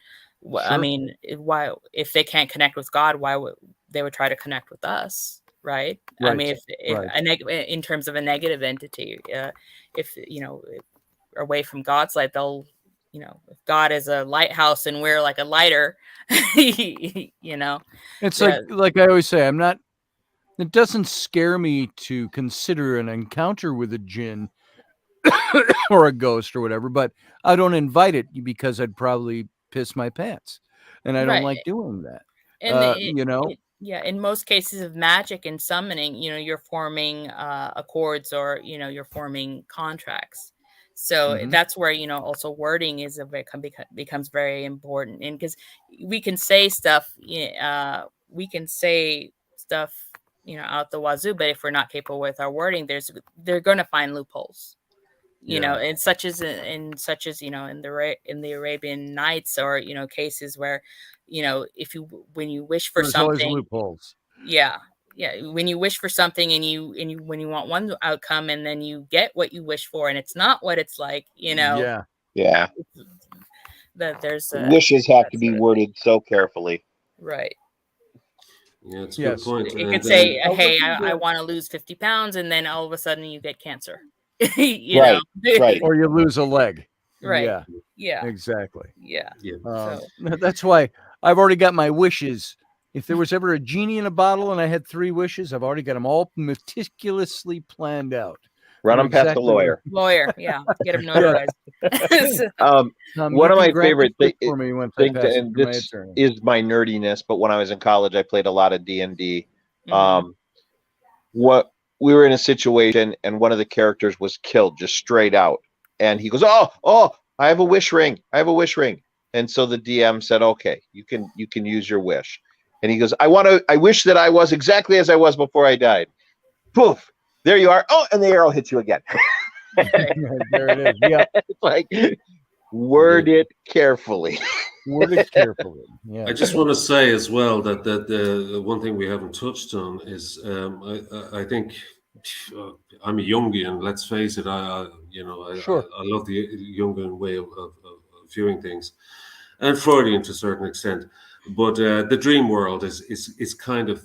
I Sure. mean, why, if they can't connect with God, why would they would try to connect with us, right? I mean, Right. if Right. in terms of a negative entity, if away from God's light, they'll if God is a lighthouse and we're like a lighter, yeah, It's like I always say, it doesn't scare me to consider an encounter with a jinn or a ghost or whatever, but I don't invite it because I'd probably piss my pants, and I don't right. like doing that. And yeah, in most cases of magic and summoning, you're forming accords, or you're forming contracts. So Mhm. that's where also wording becomes very important, and because we can say stuff, we can say stuff, out the wazoo, but if we're not capable with our wording, they're going to find loopholes. And such as in the Arabian Nights, or cases where if you when you wish for There's always something, loopholes. yeah, when you wish for something, and you when you want one outcome, and then you get what you wish for, and it's not what it's like, Yeah. Yeah. that there's Wishes have that to be sort of thing. worded so carefully. Right. Yeah, it's a Yes. good point. It And could say, Now, what hey, do I the want to lose 50 pounds, and then all of a sudden you get cancer. Right. Right. or you lose a leg. Right. Yeah, Yeah. exactly. Yeah. yeah, So That's why I've already got my wishes. If there was ever a genie in a bottle and I had 3 wishes, I've already got them all meticulously planned out. Run Know them past the exactly lawyer. lawyer, yeah, get him Yeah. notarized. So- Tom, One you of can my grant favorite this for me once I things, pass it and through my this attorney. is my nerdiness, but when I was in college, I played a lot of D&D. Mhm. What we were in a situation, and one of the characters was killed just straight out, and he goes, "Oh, I have a wish ring. I have a wish ring." And so the DM said, "Okay, you can use your wish." And he goes, I wish that I was exactly as I was before I died." Poof, there you are. Oh, and the arrow hits you again. There it is. Yeah, It's like, word it carefully. word it carefully. I Yeah. just want to say as well that the one thing we haven't touched on is I think I'm a Jungian. Let's face it. Sure. I love the Jungian way of viewing things, and Freudian to a certain extent. But the dream world is kind of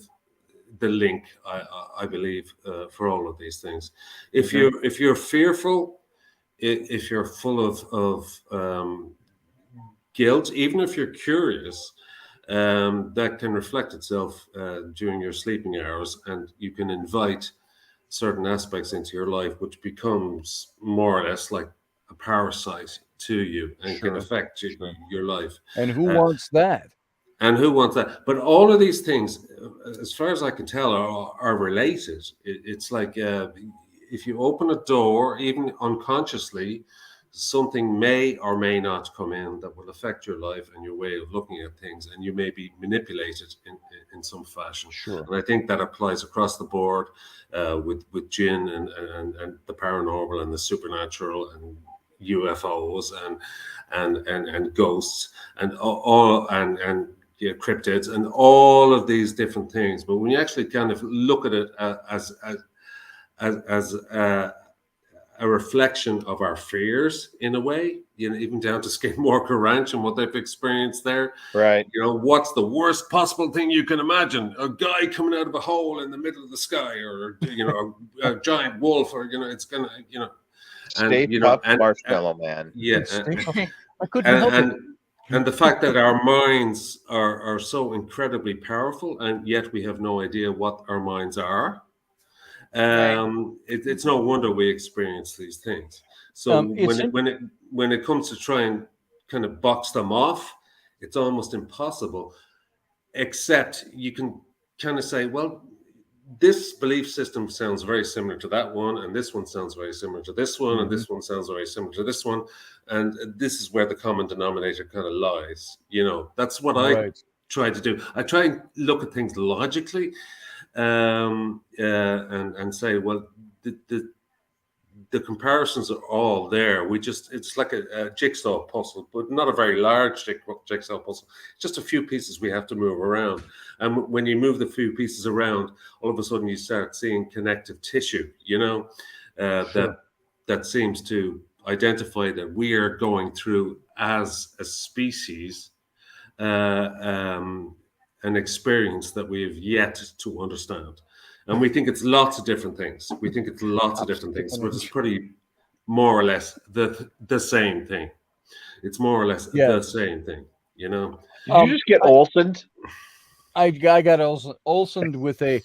the link, I believe, for all of these things. If you're fearful, if you're full of guilt, even if you're curious, that can reflect itself during your sleeping hours, and you can invite certain aspects into your life, which becomes more or less like a parasite to you and can Sure. affect your life. And who Uh, wants that? and who wants that? But all of these things, as far as I can tell, are related. It's like if you open a door, even unconsciously, something may or may not come in that will affect your life and your way of looking at things, and you may be manipulated in some fashion. Sure. And I think that applies across the board with jinn and the paranormal and the supernatural and UFOs and ghosts and all and cryptids and all of these different things. But when you actually kind of look at it as a reflection of our fears in a way, even down to Skinwalker Ranch and what they've experienced there. Right. What's the worst possible thing you can imagine? A guy coming out of a hole in the middle of the sky, or a giant wolf, or it's gonna, Stay puft Marshmallow Man. yeah, I couldn't help it. and the fact that our minds are so incredibly powerful, and yet we have no idea what our minds are. It's no wonder we experience these things. So when it comes to try and kind of box them off, it's almost impossible. Except you can kind of say, well, this belief system sounds very similar to that one, and this one sounds very similar to this one, and this one sounds very similar to this one, and this is where the common denominator kind of lies. That's what I try to do. I try and look at things logically, and say, well, the comparisons are all there. It's like a jigsaw puzzle, but not a very large jigsaw puzzle. Just a few pieces we have to move around. And when you move the few pieces around, all of a sudden you start seeing connective tissue, that seems to identify that we are going through as a species an experience that we have yet to understand. And we think it's lots of different things. But it's pretty more or less the same thing. It's more or less the same thing, Did you just get Olsened? I got Olsened with a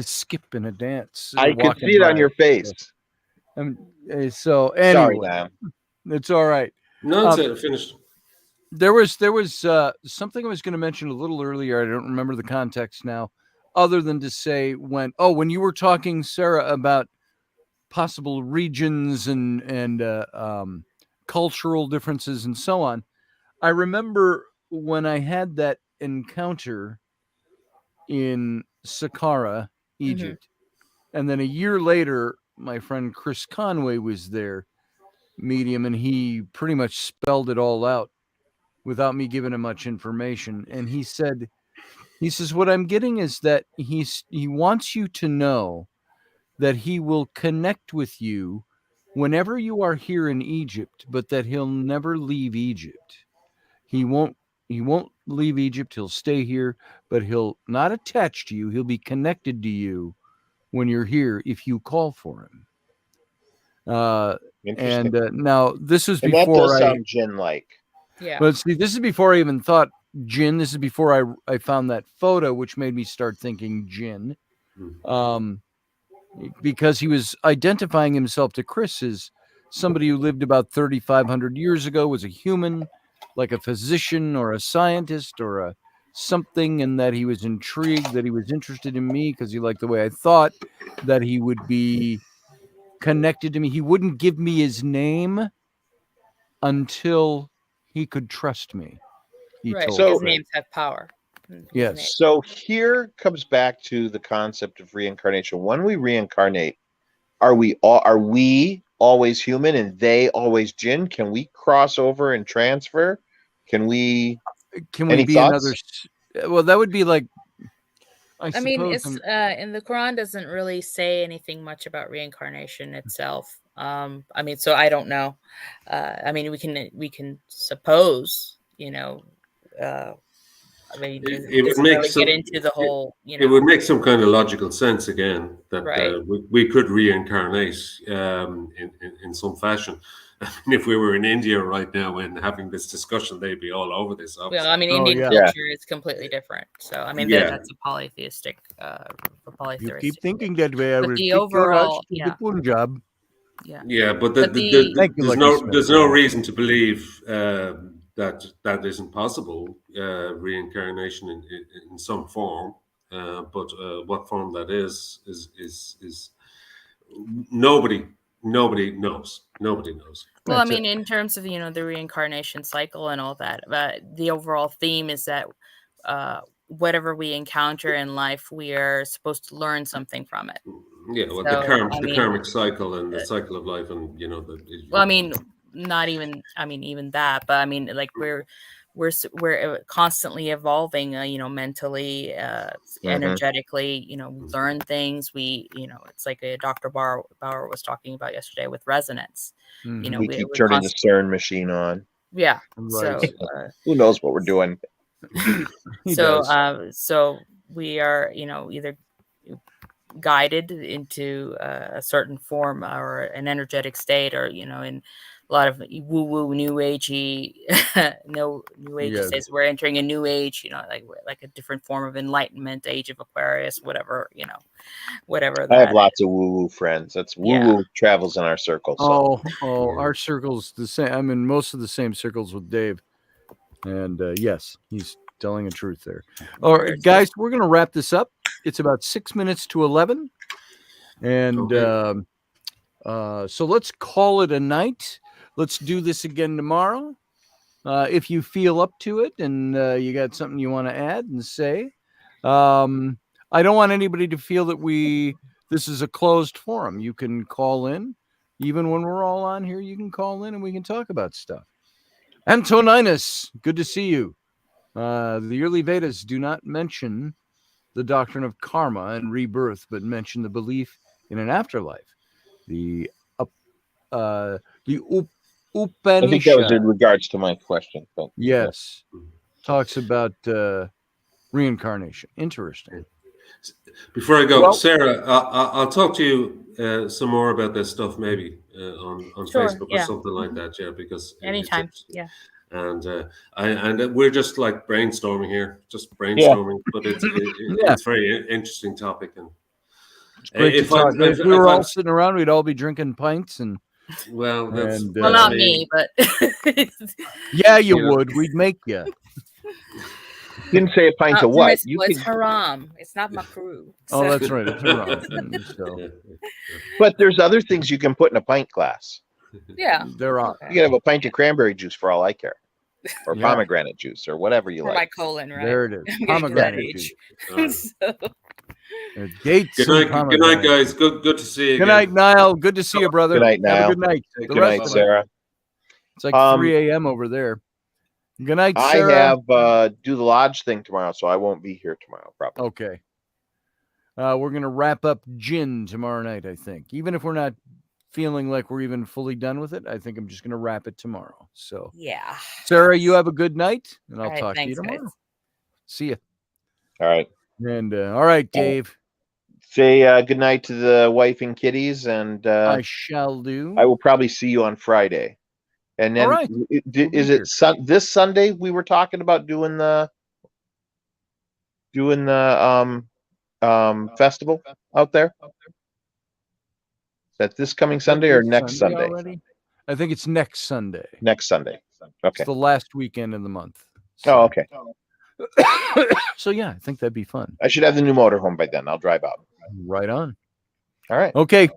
skip and a dance. I could see it on your face. So anyway, sorry, man. It's all right. No, it's finished. There was something I was going to mention a little earlier. I don't remember the context now, other than to say when you were talking, Sarah, about possible regions and cultural differences and so on. I remember when I had that encounter in Saqqara, Egypt, and then a year later, my friend Chris Conway was there, medium, and he pretty much spelled it all out without me giving him much information. And he says, what I'm getting is that he wants you to know that he will connect with you whenever you are here in Egypt, but that he'll never leave Egypt. He won't leave Egypt. He'll stay here, but he'll not attach to you. He'll be connected to you when you're here if you call for him. And now this was before that does sound Jinn-like. Yeah. But see, this is before I even thought Jinn. This is before I found that photo, which made me start thinking Jinn. Because he was identifying himself to Chris as somebody who lived about 3,500 years ago, was a human, like a physician or a scientist or a something, and that he was intrigued, that he was interested in me because he liked the way I thought, that he would be connected to me. He wouldn't give me his name until he could trust me. Right. So names have power. Yes. So here comes back to the concept of reincarnation. When we reincarnate, are we always human and they always Jinn? Can we cross over and transfer? Can we be thoughts? Well, that would be like. I mean, it's in the Quran doesn't really say anything much about reincarnation itself. I mean, so I don't know. I mean, we can suppose, I mean, it would make really get into the whole, It would make some kind of logical sense again that we could reincarnate in some fashion. I mean, if we were in India right now and having this discussion, they'd be all over this. Obviously. Well, I mean, Indian culture is completely different. So, I mean, that's a polytheistic. You keep thinking that way. I but will the overall, the Punjab. Yeah, but there's no reason to believe that isn't possible. Reincarnation in some form, but what form that is nobody knows. Nobody knows. Well, I mean, in terms of the reincarnation cycle and all that, the overall theme is that whatever we encounter in life, we are supposed to learn something from it. Yeah, well, so, the karmic cycle and the cycle of life, and well, I mean, not even. I mean, even that, but I mean, like we're constantly evolving. Mentally, energetically. We learn things. We, it's like Dr. Bauer was talking about yesterday with resonance. We keep turning the CERN machine on. Yeah. Right. So who knows what we're doing? So we are, either guided into a certain form or an energetic state, or in a lot of woo-woo new agey says we're entering a new age, like a different form of enlightenment, age of Aquarius, whatever. I have lots of woo-woo friends. That's woo-woo travels in our circle. So. Our circle's the same. I'm in most of the same circles with Dave, and yes, he's telling the truth there. All right, guys, we're going to wrap this up. It's about 6 minutes to 11. And so let's call it a night. Let's do this again tomorrow. if you feel up to it and you got something you want to add and say. I don't want anybody to feel that this is a closed forum. You can call in. Even when we're all on here, you can call in and we can talk about stuff. Antoninus, good to see you. The early Vedas do not mention the doctrine of karma and rebirth, but mention the belief in an afterlife. The I think that was Upanishad, in regards to my question. But yes, talks about reincarnation. Interesting. Before I go, Well- Sarah, I'll talk to you some more about this stuff maybe on Sure, Facebook yeah. or something like that. Yeah, because it's Anytime. interesting. Yeah. And we're just like brainstorming here, just brainstorming. But it's a very interesting topic. And Great to if talk. I'm- If if we were all I'm- sitting around, we'd all be drinking pints and well, that's and, Well, not me, but yeah, you You know. would. We'd make you. didn't say a pint of what? You it's could, haram. It's not makruh. Oh, So- that's right. It's wrong. So but there's other things you can put in a pint glass. Yeah. there are. You can have a pint of cranberry juice for all I care, or Yeah. pomegranate juice, or whatever you For my like. colon, right? There it is. I'm getting to that Pomegranate age. juice. All right. So, Dates. Good and night, pomegranate. guys. Good to see you. Good night, Niall. Good to see you, brother. Good night, Have Niall. a good night. Good The Good rest night, of it. Sarah. It's like Um, 3 a.m. over there. Good night, I Sarah. have do the lodge thing tomorrow, so I won't be here tomorrow. Probably. Okay. We're going to wrap up gin tomorrow night, I think. Even if we're not feeling like we're even fully done with it, I think I'm just going to wrap it tomorrow. So, yeah. Sarah, you have a good night, and I'll All right, talk to you thanks, guys. tomorrow. See you. All right. And all right, Dave, Say good night to the wife and kiddies, and I shall do. I will probably see you on Friday. And then, All right. is here. it this Sunday? We were talking about doing the festival out there. Is that this coming Sunday or next Sunday? already? I think it's next Sunday. Next Sunday. Okay. It's the last weekend of the month. Oh, okay. So yeah, I think that'd be fun. I should have the new motorhome by then. I'll drive out. Right on. All right. Okay.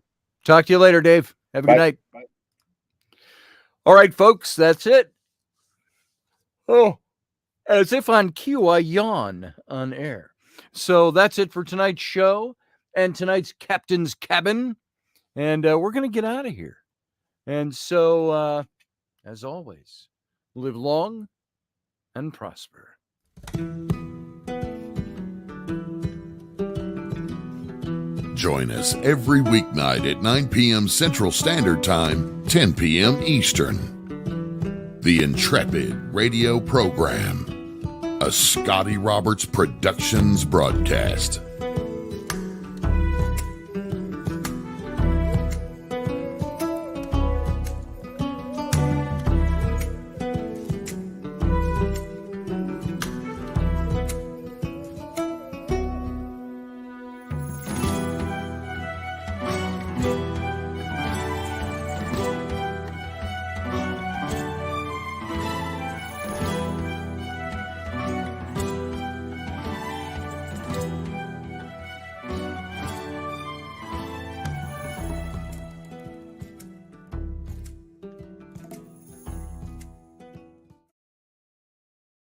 Talk to you later, Dave. Have a good Bye. night. Bye. All right, folks, that's it. Oh, as if on cue, I yawn on air. So that's it for tonight's show and tonight's Captain's Cabin. And we're going to get out of here. And so, as always, live long and prosper. Join us every weeknight at 9 p.m. Central Standard Time, 10 p.m. Eastern. The Intrepid Radio Program, a Scotty Roberts Productions broadcast.